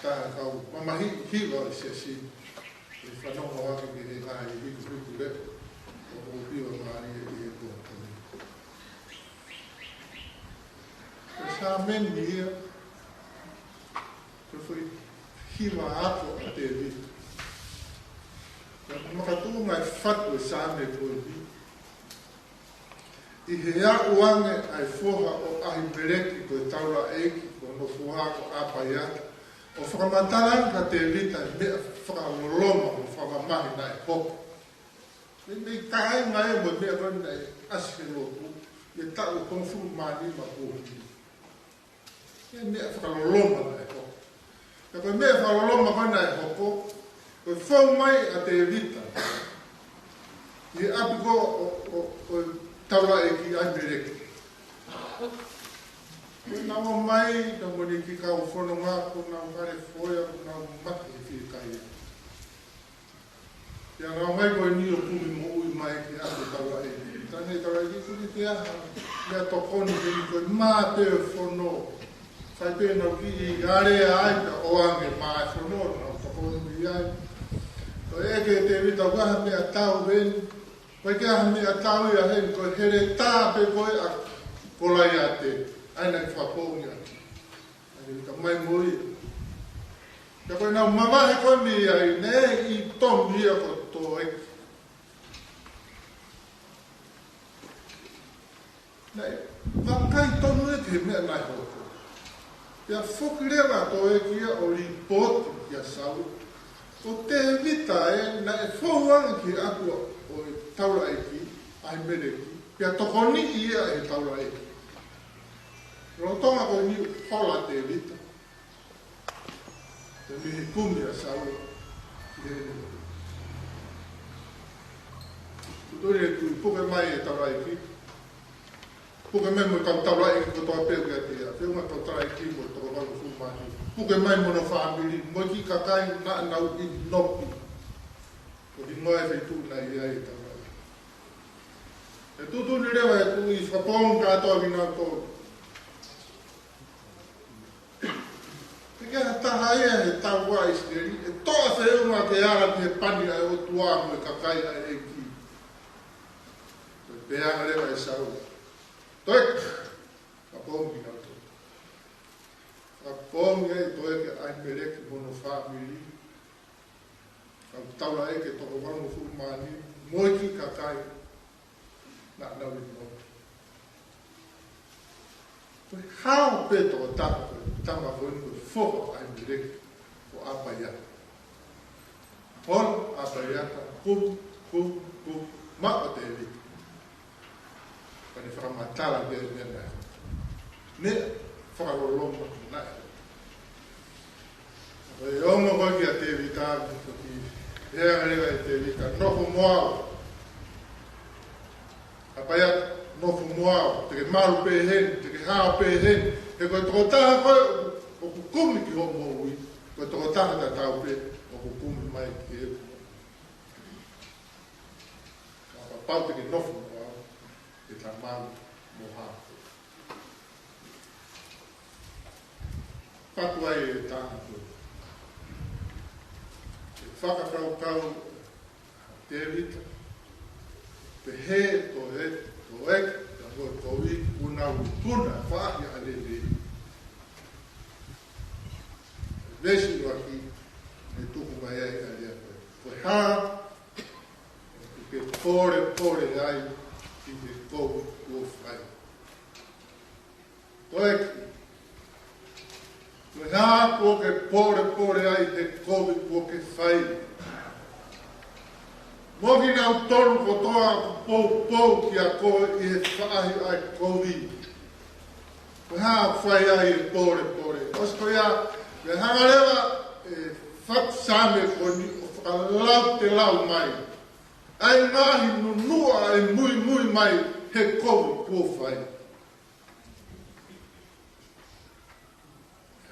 ta kau mamahi hiwa si. E whanau hoa ki he ngai hiku le. O hiwa mari e ko. E sa men ni ko foi hiwa ato a te vitu. Makatu mai fatu e same ko i he a uange ai foha o ahi mereki ko e taura eiki ko no foha ko apaya o whakamatara ka te rita mea whakaloloma o whakamahi na e hopo me kai ngai mo mea rana e aske loku e tau kongfu mani ma kuhi e mea whakaloloma na e hopo e koe mea whakaloloma ka na e hopo ko fo mai a te rita i apiko o taura e ki ai mereki ko nawa mai na moni ki ka o fono ngā ko na ngare foia ko na mati e ki kai ia nawa mai ko ni o kumi mo ui mai ki ate taura e tane taura e ki kuni te aha ia tokoni ki ni ko mā te fono sai pe na ki i are ai ka oange mā e fono na tokoni mi ai o e ke te vita waha mea tau ven, koe ke aha mea tau ia hen, koe here tā pe koe a kolai a te, aina i whapōngi ati. Aina vita mai moi. Ka koe nau mamahe koe mi ai, ne i tom hia ko tō eki. Nei, wakai tonu e ke mea nai hoko. Pea whokirewa tō eki ia o li pōti kia sau. O te vita e na e whauanga ki akua o e taura eki, ai mereki, pia tokoni ia e taura eki. Rotonga ko ni hola te vita. Te mihi kumi a saua. Turi e tui puke mai e taura eki. Puke mai mo tau taura eki ko toa peo kia te ia. Peo ma tau taura eki mo toko wano fumani. Puke mai mono whaamiri, mo ki kakai na nau i nopi. Ko di ngoe whaitu na i ai taura. E tutu ni rewa e tu i whapong katoa vina tō. Te kia taha ea he tau wā iskeri, e toa se eunga ke ara te pani ai o tua mo e kakai ai e ki. Te peanga rewa e sau. Toek, whapong vina tō. A ponga e toe ke ai mereki mono whaamiri. Kau taura e ke toko wano fumani, moiki kakai, na nawi no. Koe hao pe toko taka koe, tama koe koe whoka ai mereki o apayata. Hon apayata, kum, ma o te riki. Kani whakamatala pe mena. Ne, whakaroloma nai. E onga koe ki a te vita, hea rewa e te vita, noko moao. Apayat, nofo moao, te ke maru pehen, te ke hao pehen, e koe toko taha koe, o kukumi ki ho mo ui, koe toko taha ta tau pe, o kukumi mai ki e kua. Ka pau te ke nofo moao, e ta maru mo hao. Patu ai e taha koe. E whakakau te rita, te he to e, to ek, ta koe koui, una utuna, whaahi a le le. Vesi waki, e tuku mai ai a lea koe. Koe haa, e ke pore ai, i te kou kua whai. Koe ki, koe haa kua ke pore ai, te kou kua ke whai. Mogi nau tonu ko toa pou ki a koe i e whaahi ai koui. Koe haa whai ai e pore. Os koe a, me hangarewa e whaksame ko ni o whakalau te lau mai. Ai ngahi nunua e mui mai he koui kua whai.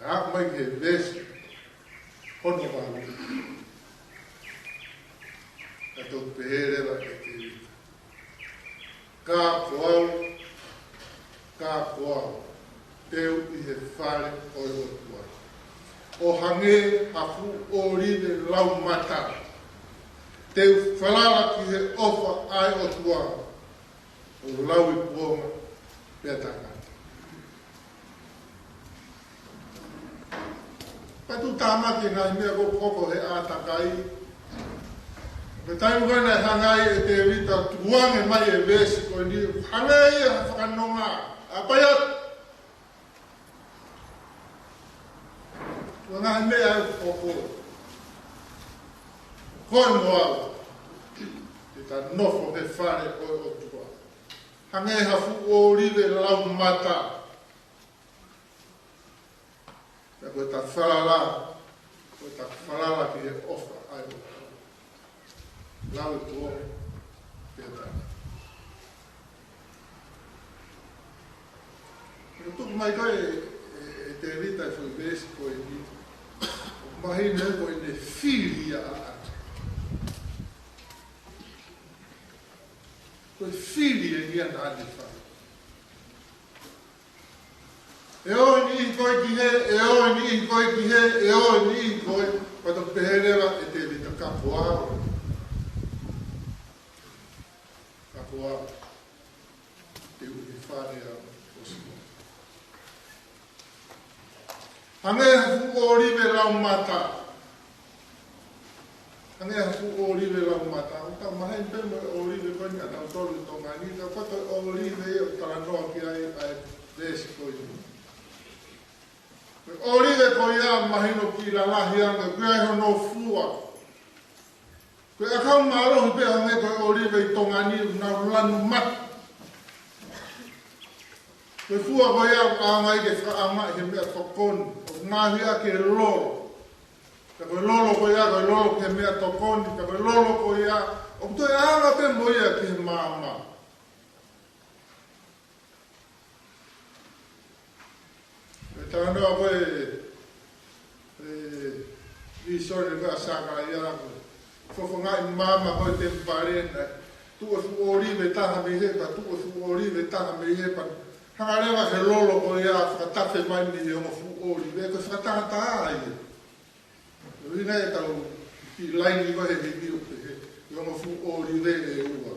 Hak mai he vesi, hono wahu. A tau peherewa e te rita. Ka koau, teu i he whare o e otua. O hange hafu o rine lau mata. Teu whalala ki he ofa ai otua. O lau i puonga pia tangata. Patu tamaki ngai mea koko he ātakai. Me tai wana hangai e te rita tuange mai e vesi koe ni hangai e whakanonga a paiat. Tuanga he mea e koko. Koe moa. Te ta nofo he whare koe o tua. Hangai hafu o rive lau mata. Me koe ta whalala. Koe ta whalala ki he ofa ai o. Lau e kua, pētā. E tuku mai koe e te rita e whai vesi koe ni. O mahi ne koe ne whiri a atu. Koe whiri e nia na ane whai. E oi ni i koe ki he, e oi ni i koe ki he, e oi ni i koe. Pato peherewa e te rita kapuaro. Kapuaro. Te ui whare a osimo. Hange hafu o rive lau mata. Hange hafu o rive lau mata. O ta mahen peme o rive koe ni ana o tolu tonga ni. Ka koto o rive e o tala noa ki ai vesi koe ni. O rive koe ia mahino ki la lahi anga. Koe ai hono fua. Koe akau marohi pe hange koe o rive i tonga ni na lanu matu. Koe fua koe ia aangai ke whaama i he mea tokoni. O ngahi a ke lolo. Ka koe lolo koe ia, koe lolo ke mea tokoni. Ka koe lolo koe ia. O toi aanga te mo ia ke he maama. E tānoa koe i sori koe a sākara ia koe. Fofongai maama koe te mparena. Tua fu orive taha me hepa, tua fu orive taha me hepa. Hangarewa he lolo koe ia whakatafe mai ni he ongo fu orive. Koe whakataha taha ai. Rina e tau i laini koe he hiu te he. I ongo fu orive e ua.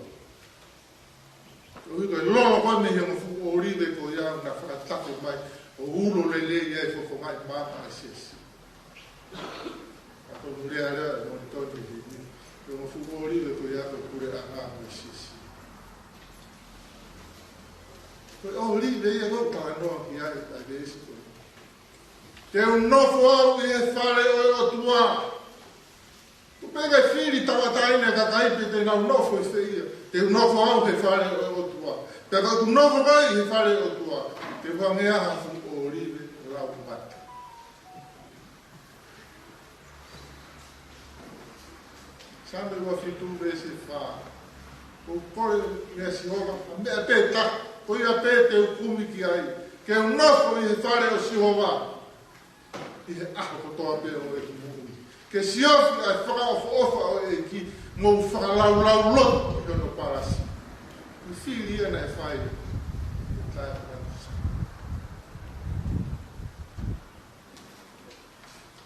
Koe lolo koe me he ongo fu orive koe ia na whakatafe mai. O ulo le le ia e fofongai maama a sesi. Ako rea no toni hi. Koe fu orive koe ia koe kure a ngā me sesi. Koe orive ia koe tānoa ki ai a vesi koe. Te unofo au i e whare o tua. Tu pega e whiri tawataine ka kaipe te nau nofo e whiria. Te unofo au he whare o tua. Pega unofo vai he whare o tua. Te whangea hafu orive lau mata. Sambe ua fitu vese wha. o kore me si hova me apeta o ia pete o kumi ki ai ke o nofo i he whare o si hova i he aho kotoa pe o e ki mui ke si ofi ai whakaofa o e ki mou whakalau lot i hono parasi i whiri ia nei whai tai apurana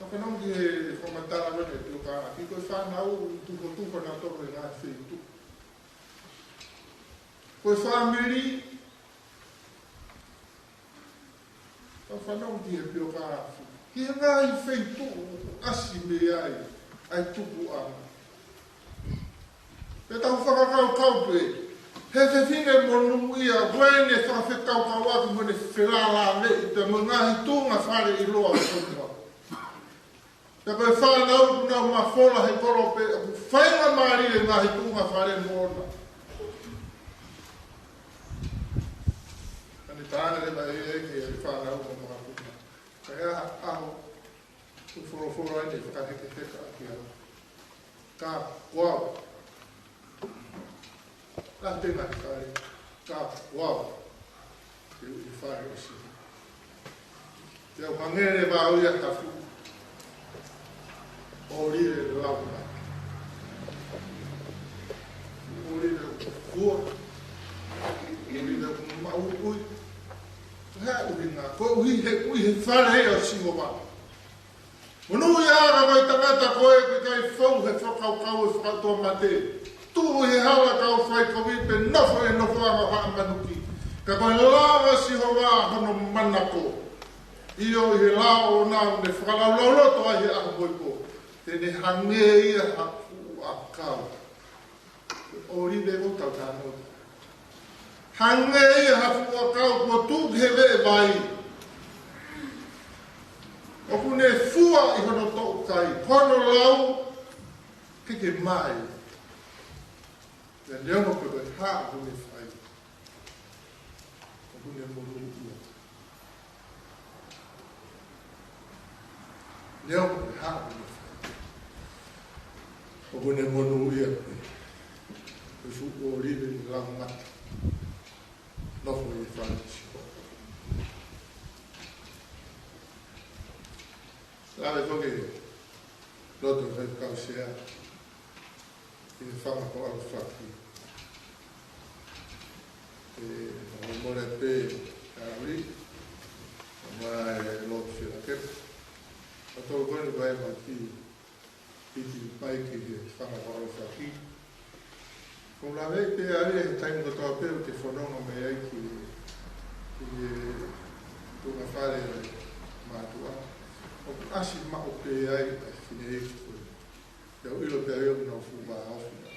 whakanau ki he whamatara wane te o kāna ki koe whanau tuko na toro e ngā whitu koe whamiri whanau ki he pio kāna ki he ngā i whitu asi me ai tuku ana pe tau whakakau pe he whine monu ia wene whakawhetau kawaki mone whelala me i te ngahi tūnga whare i loa konua te koe whanau kuna mawhola he koro pe whainga maari e ngahi tūnga whare mona ane tāne re mai e ke whanau o mga kuna kai aho tu whoroforo ane whakaheke teka aki au ka wau ka tenga kai ka wau te u whare o si te au hangere wau ia tafu o rire lau mai o rire kua o rire mau ui hea ui ngā ko ui he whare hei o si wa monu i ara mai tangata koe ki kai whau he whakaukau e whakatoa mate tuhu he hawa kau whai kowi pe nofo e nofo anga haa manuki ka koe lawa si hoa hono manako io i he lao o nao ne whakalauloto ai he aha moiko tene hange ia haku a kau o ride o tau tāno hange ia haku a kau kua tūk he vee vai o kune fua i hono tō kai kono lau ke mai e leo mo koe haa kune whai o kune monu ua leo mo koe haa kune o kune monu ia e fu o rive i lau mata nofo i whai si lawe toke loto fai kausea i te whanga ko alu whaki o mone pe kauri o mai loto whina kepa o tō kone vai ma ki iti pai ki te whanga ko alu whaki ko lawe pe are he taimi ko tō pe o te whanonga me ai ki tunga whare mātua o asi mako pe ai a whine e koe. Te au ilo pe ai o nau fuwa awhina.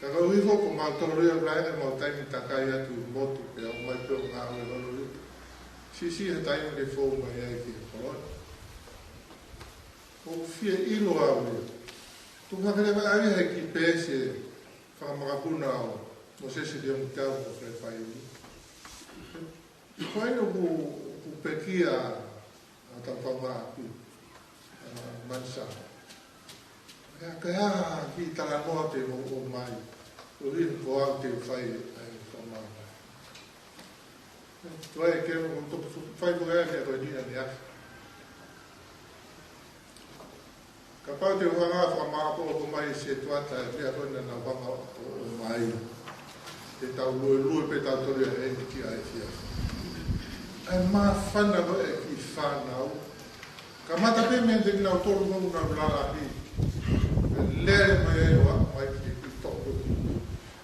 Ka kau hifo ko mātoro ria raene mau taimi takai atu motu pe au mai pe o ngā ue lolo ria. Si he taimi le fōu mai ai ki e korona. O fia ilo au ria. Tu makere mai ai hei ki pēse whakamakapuna o mo sese ria mu tau ko whai whai uri. Koe no ku pekia ta whaunga api mansa. Kaya ki tala noa te o mai, o rin ko au te whai ai whaunga mai. Toi e kero o topu whai koe ea koe nina ni aki. Ka pau te whanga whamaapo o mai se tuata e pia kona na whanga o mai. Te tau lue pe tau tori a eni ki ai fia. Ai maa whana no e ki whanau. Ka mata pe mea te ngau tolu ngongu na ulala hi. E lere mai e wa mai ki toko.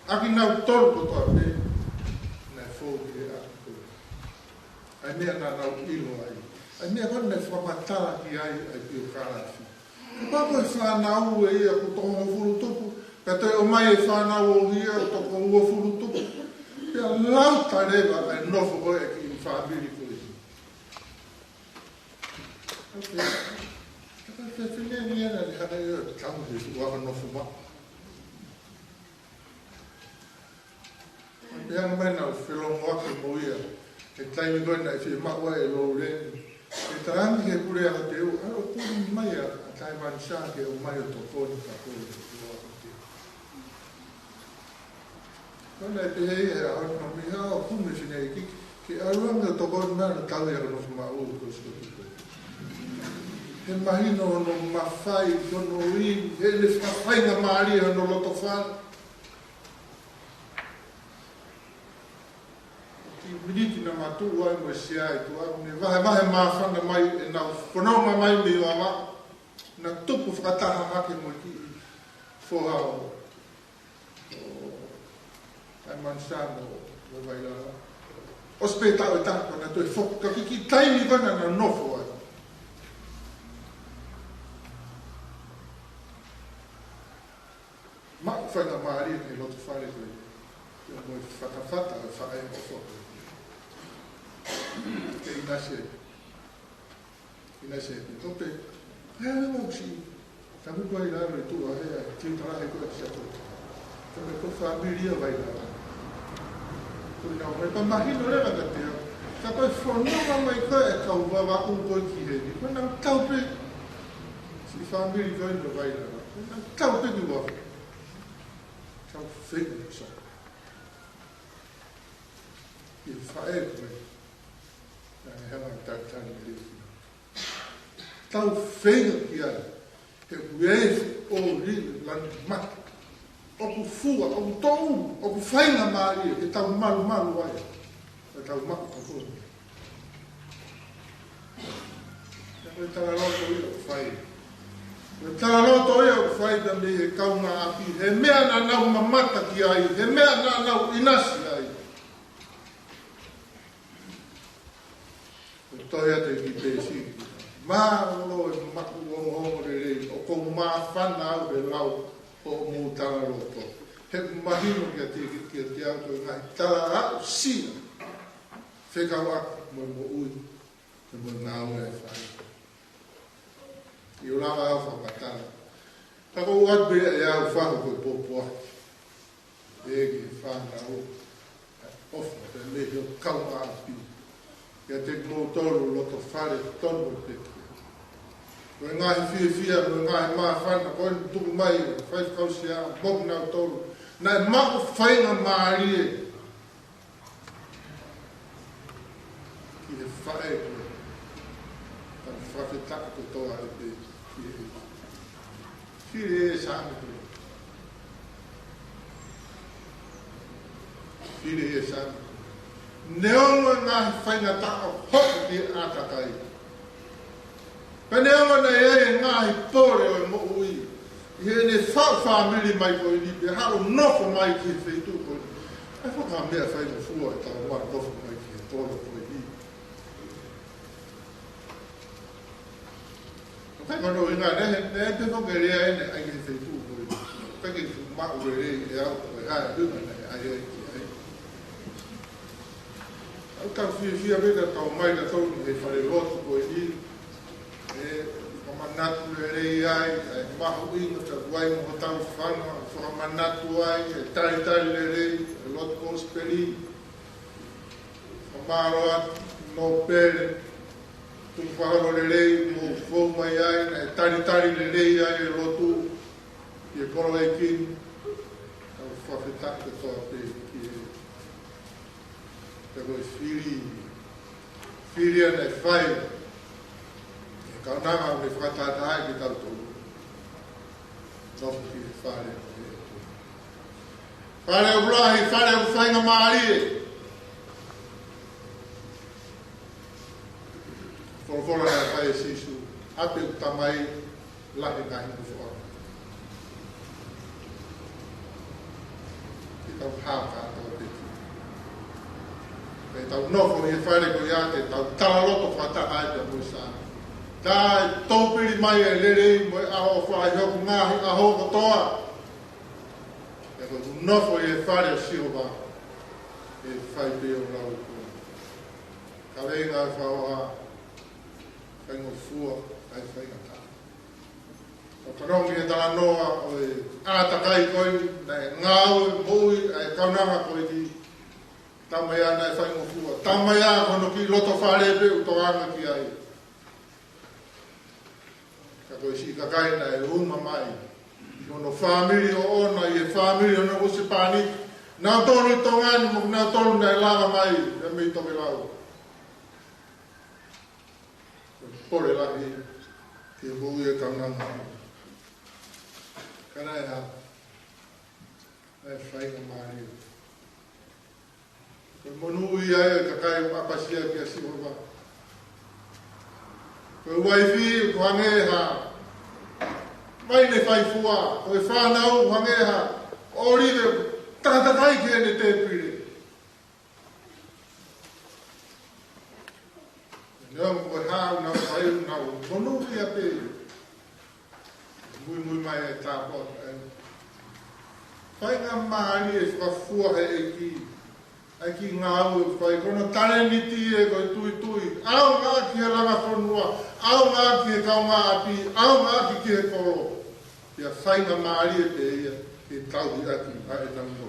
Aki nau tolu kotoa pe. Nai fōu ki e aki. Ai mea na nau ilo ai. Ai mea kone ne whamatala ki ai pio karafi. Ka pako e whanau e ia ko toko furu tupu. Ka te o mai e whanau o ia o toko ua furu tupu. Pea lau tareva ai nofo koe ki whaabiri koe. Ok. Ka whine ni ana ni hana ia tamu te waka nofo ma. Pe hanga mai na whelongo ake mo ia. E taimi koe na e whie maua e lo reni. E tarangi he kure a te u. Aro kuri mai a taimani sa ke o mai o tokoni ka kore. Ona te hei e a ona mi hao kume si nei ki aruanga to kon na tau e no ma o ko so ko. He mahino no mawhai kono i he le whawhainga maari no loto whana. Ki miniti na matu ai mo si ai tu au ne vahe mawhanga mai e nau whanonga mai me o awa na tupu whakataha hake mo ki whohao. Ai mansano o vailala. O spe tau e tako na toi fok, ka ki taimi kona na nofo ai. Ma o whainga maari e loto whare koe. Ia mo e whakawhata e whae o foko. Ke inase. Inase e tope. Hea le mau si. Tamu koe raro e tua hea. Tiu tarahe koe te sato. Tamu ko whaamiria vailala. Não, mas para mahino leva da terra. Tá para fornoma mai koe e kau wawa koe ki he. Koe nang tau pe. Si whaamiri koe no vailala. Koe nang tau pe ki wawa. Tau whenga so. I whae koe. Nang hema tautani me leo. Tau whenga ki ai. He uefu o ri lan mata. Oku fua, oku tou, oku whainga maari, e tau malu ai. E tau maku kakoni. E tala loto ia o whai. E tala loto ia o whai da me he kaunga api. He mea na nau mamata ki ai, he mea na nau inasi ai. E toi ate ki pēsi. Maa lo e maku o re, o kou maa whana au e lau. O mō tala roto. He mahino ki a te auto ngai. Tala au sina. Whekau aku mo ui. Te mo ngāu e whai. I o lawa au whakatala. Tako uat bea e au whahu koe pōpua. Egi whana au. Ofa te lehi o kaunga api. Ia te mō tolu loto whare tonu peki. Koe ngahi fia, koe ngahi maa whana, koe tuku mai, whai kausi a, moku nau tolu. Nai mako whainga maari e. Ki he whae koe. Tan whake taka ko toa e pe. Whire e sāme koe. Whire e sāme koe. Neongo ngahi whainga taka hoku ki ātakai. Pene ama na e ngahi pore o mo ui. He ne whamiri mai koe ni pe haro nofo mai ki whaitu koe. Ai whaka mea whai mo fua e tau wā nofo mai ki e tōra koe ni. Kai mano i ngā nehe, ne te whoke rea ene ai ki whaitu koe. Peke ki mau re e au koe hae hunga ne ai ai ki ai. Au tau whia weka tau mai na tau ni he whare roto koe ni. E whamanatu e rei ai, e mahu ingo ta guai mo tau whanga, whamanatu ai, e tari le rei, e lot kosperi, whamaro atu, no pere, tu whaharo le rei, mo whou mai ai, e tari le rei ai, e lotu, i e koro e kin, au whawhetake toa pe, ki e, te koe whiri ane whai, ka nanga me whakatata ai ki tau tōru. Nofu ki whare. Whare o urahi, whare o whainga maari e. Whorofora nea whai e sisu. Ape u tamai, lahi ngahi ku whora. Ki tau hāka tau peti. E tau nofu i whare ko iate, tau talaloto whakatata ai te muisāna. Tāi tōpiri mai e lere mo e aho whai hoku ngāhi aho kotoa. E koe tu nofo e whare o sihoba e whai peo rau koe. Ka reinga e whaoha, whaingo fua, ai whainga tā. O karongi e tala noa o e ātakai koe, na e ngāu e mui, e kaunanga koe ki tamaya na e whaingo fua. Tamaya kono ki loto whare pe utoanga ki ai. Koe si kakaina e uma mai. Kono whamiri o ona i e whamiri o nogo se pāni Nā tōru i tonga ni mo nā tōru nei langa mai, e mi toke lau. Pore lahi, ki e mui e kaunanga. Kana e ha, e whainga maari. Koe monu i ai ka kai o apasia ki a sihowa. Koe waifi, ko hange ha, mai ne whai fua, koe whanau, hange ha, ori de tatakai ke ne te pire. Nau koe hau, nau whai, nau monu i a pe. Mui mai e tāpot. Whainga maari e whafua he e ki. Ai ki ngā au e whai, kono tane ni ti e koe tui tui. Au ngā ki he langa whanua, au ngā ki he kaunga api, au ngā ki he koro. Ia whainga maari e te ia, ki tau di ati, a e tango.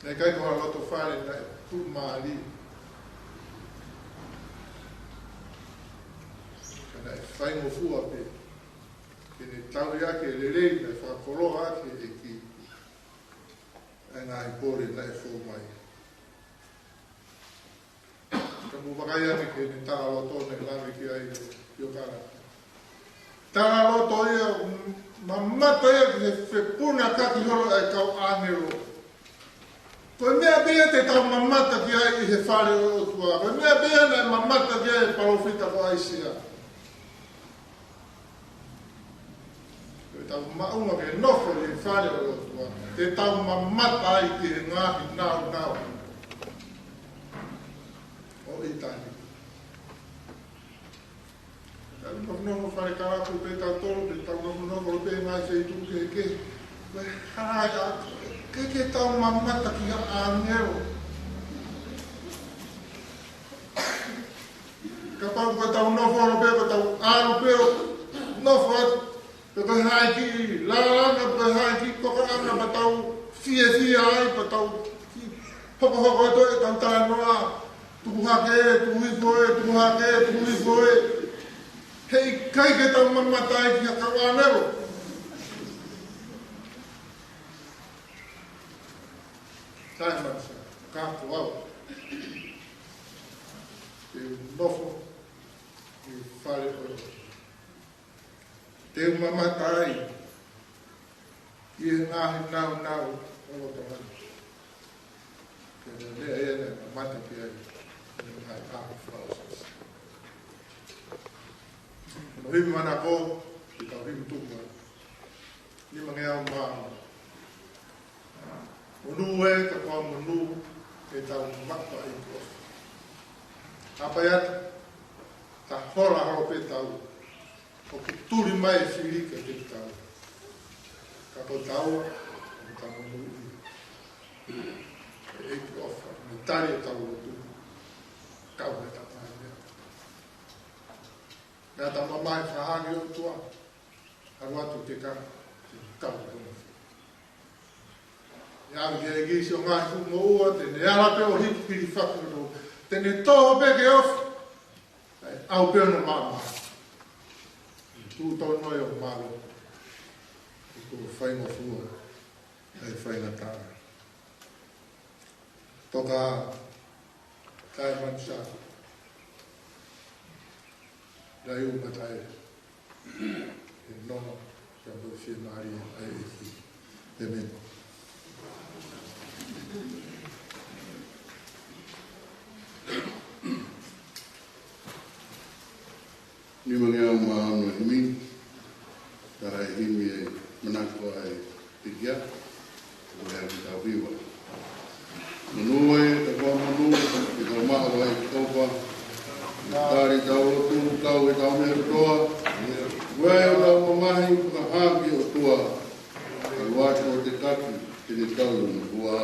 Nei kai koha loto whare nei, tu maari. Kana e whaingo fua pe. Kene tau ia ke lerei, nei whakoroa ke e ki. E ngā i pore nei fō mai. Ka mu wakai ane ke ne tanga loto nei lame ki ai i o kara. Tanga loto ia, mamata ia ke he whepuna kaki horo ai kau ānero. Koe mea bea te tau mamata ki ai i he whare o tua. Koe mea bea nei mamata ki ai e parofita ko aisia. Koe tau maunga ke nofo i he whare o tua. Te tau mamata ai ki he ngāhi nau nau. O i tani. Tau nofo whare karaku pe tau toro, te tau nofo pe ngai se i tuke he ke. Koe hai atu. Ke tau mamata ki a āngero. Ka pau ka tau nofo aro peo, ka tau aro peo, nofo atu. Ka koe hai ki lalanga, ka hai ki kokoranga, pa tau fia ai, pa tau hoko atu e tau tānoa. Tuku hake e, tuku ifoe, tuku hake e, tuku ifoe. Hei kai ke tau mamata ai ki a kau āngero. Tai mansa, kāpu au. Te nofo, i whare koe. Te mamata ai, i e ngāhi nau, o tamani. Te lea e ne, mamata ki ai, i ngāhi kāpu whausas. No himi mana ko, i tau himi tukua. Ni mange au maa. Monu e, ka kua monu, e tau mapa i kua. Apa iata, ta hora hao pe tau, o ki turi mai e whirika te tau. Ka ko tau, o ta monu i. E ki ofa, me tari e tau o tu. Kau e ta mai mea. Mea ta mamai whahagi o tua, haru atu te kama, te kau e tonu. Ia ke e gisi o ngai fu mo ua, tene ala pe o hiki piri whakiro. Tene toho pe ke ofu, au pe no mama. Tu tau noi o malo. Ko whainga fua, e whainga tāra. Toka tai mansa. Rai u matai. E nono, ka po fie maari ai e fi. E meno. Ni mange au maano himi, ta hai himi e manako ai pikia, o hea ki tau hiwa. Manu e, ta kua manu, ki tau maho ai ki taupa, tāri tau otu, kau e tau mea toa, wai o tau mamahi, ka hāki o tua, ka wātu o te kaki, ki te tau na kua.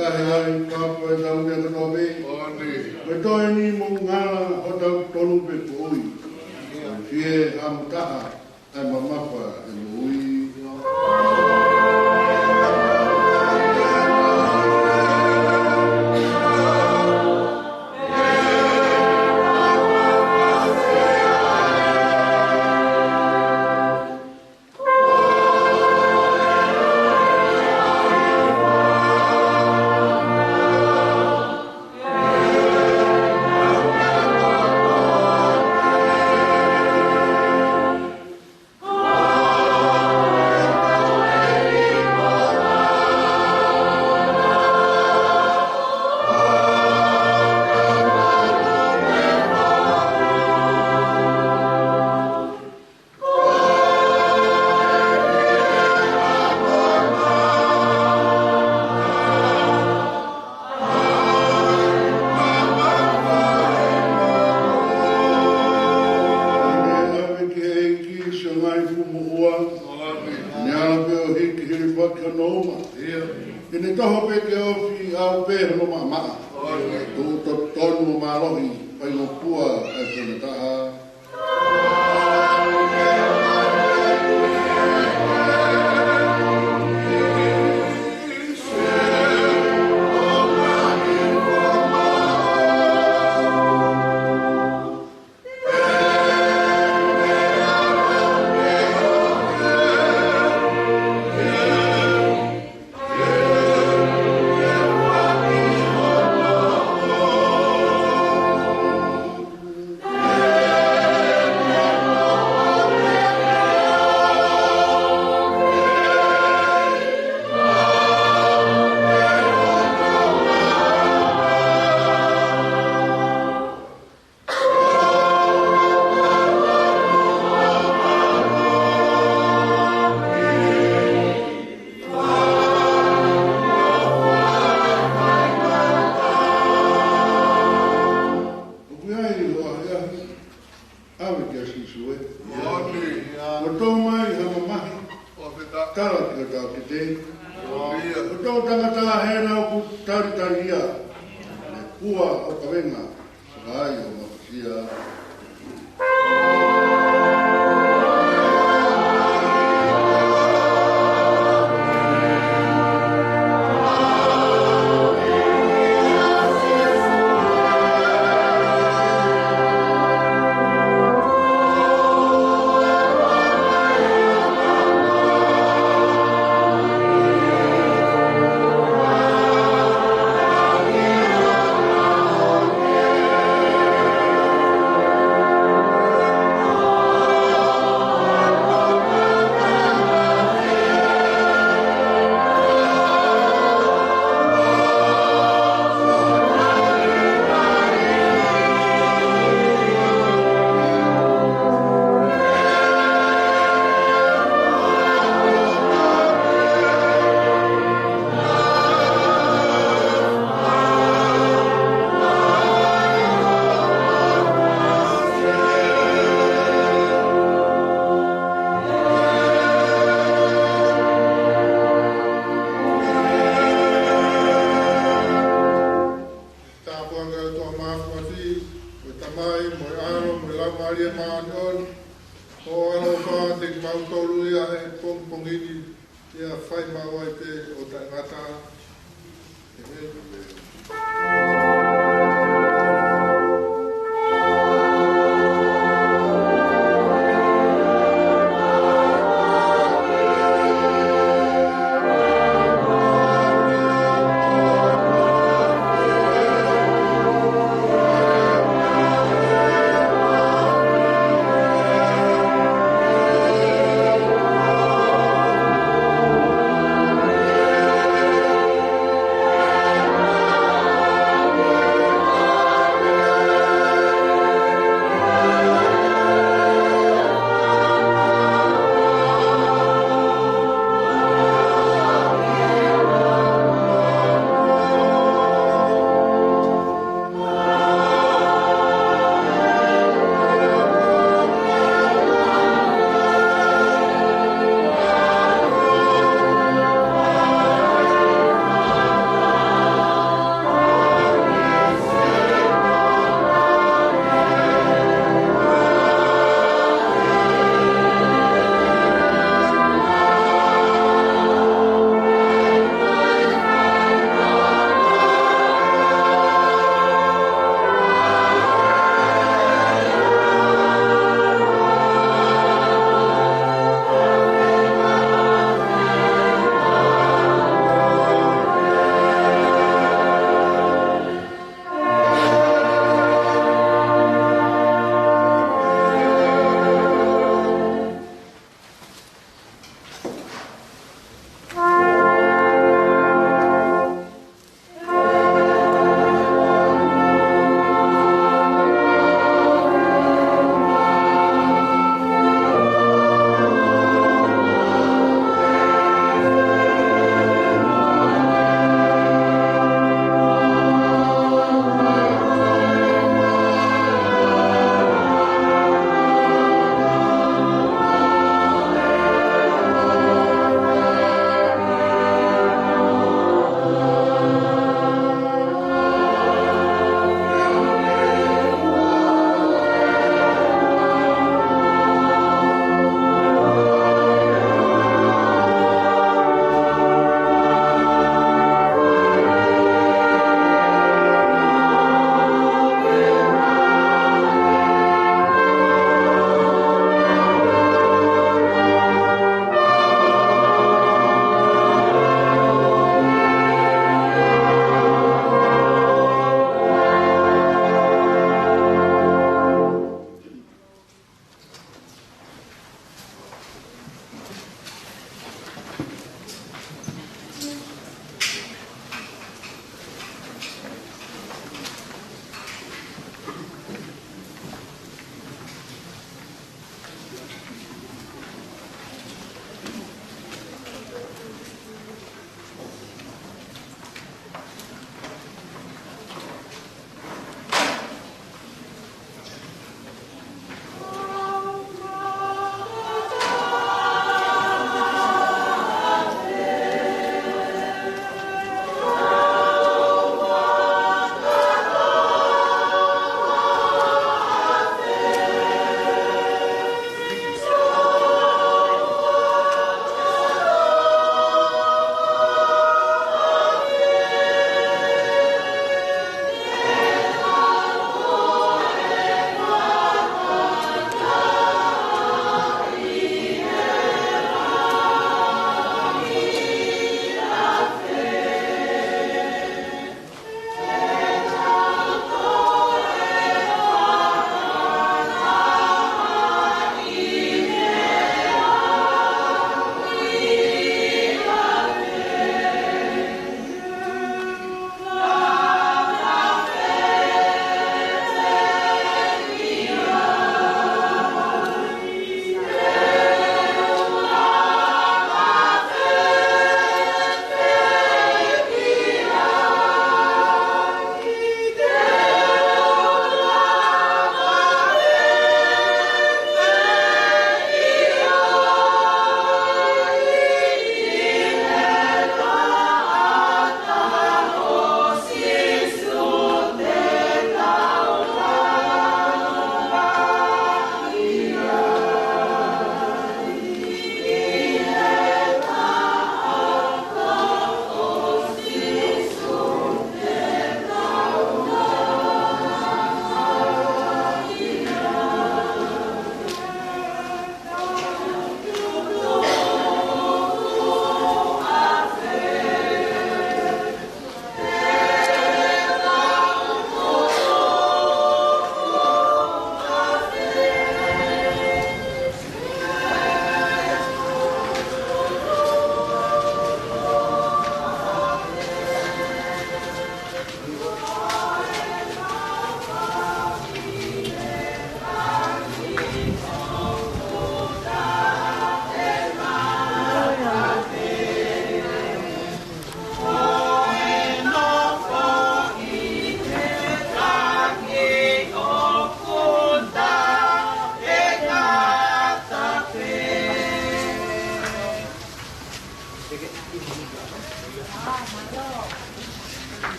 ai ka koe tau te katoa me. Koe toi ni mo ngala o tau tonu pe koi. Fie amutaha ai mamapa e mui.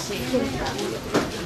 Sim.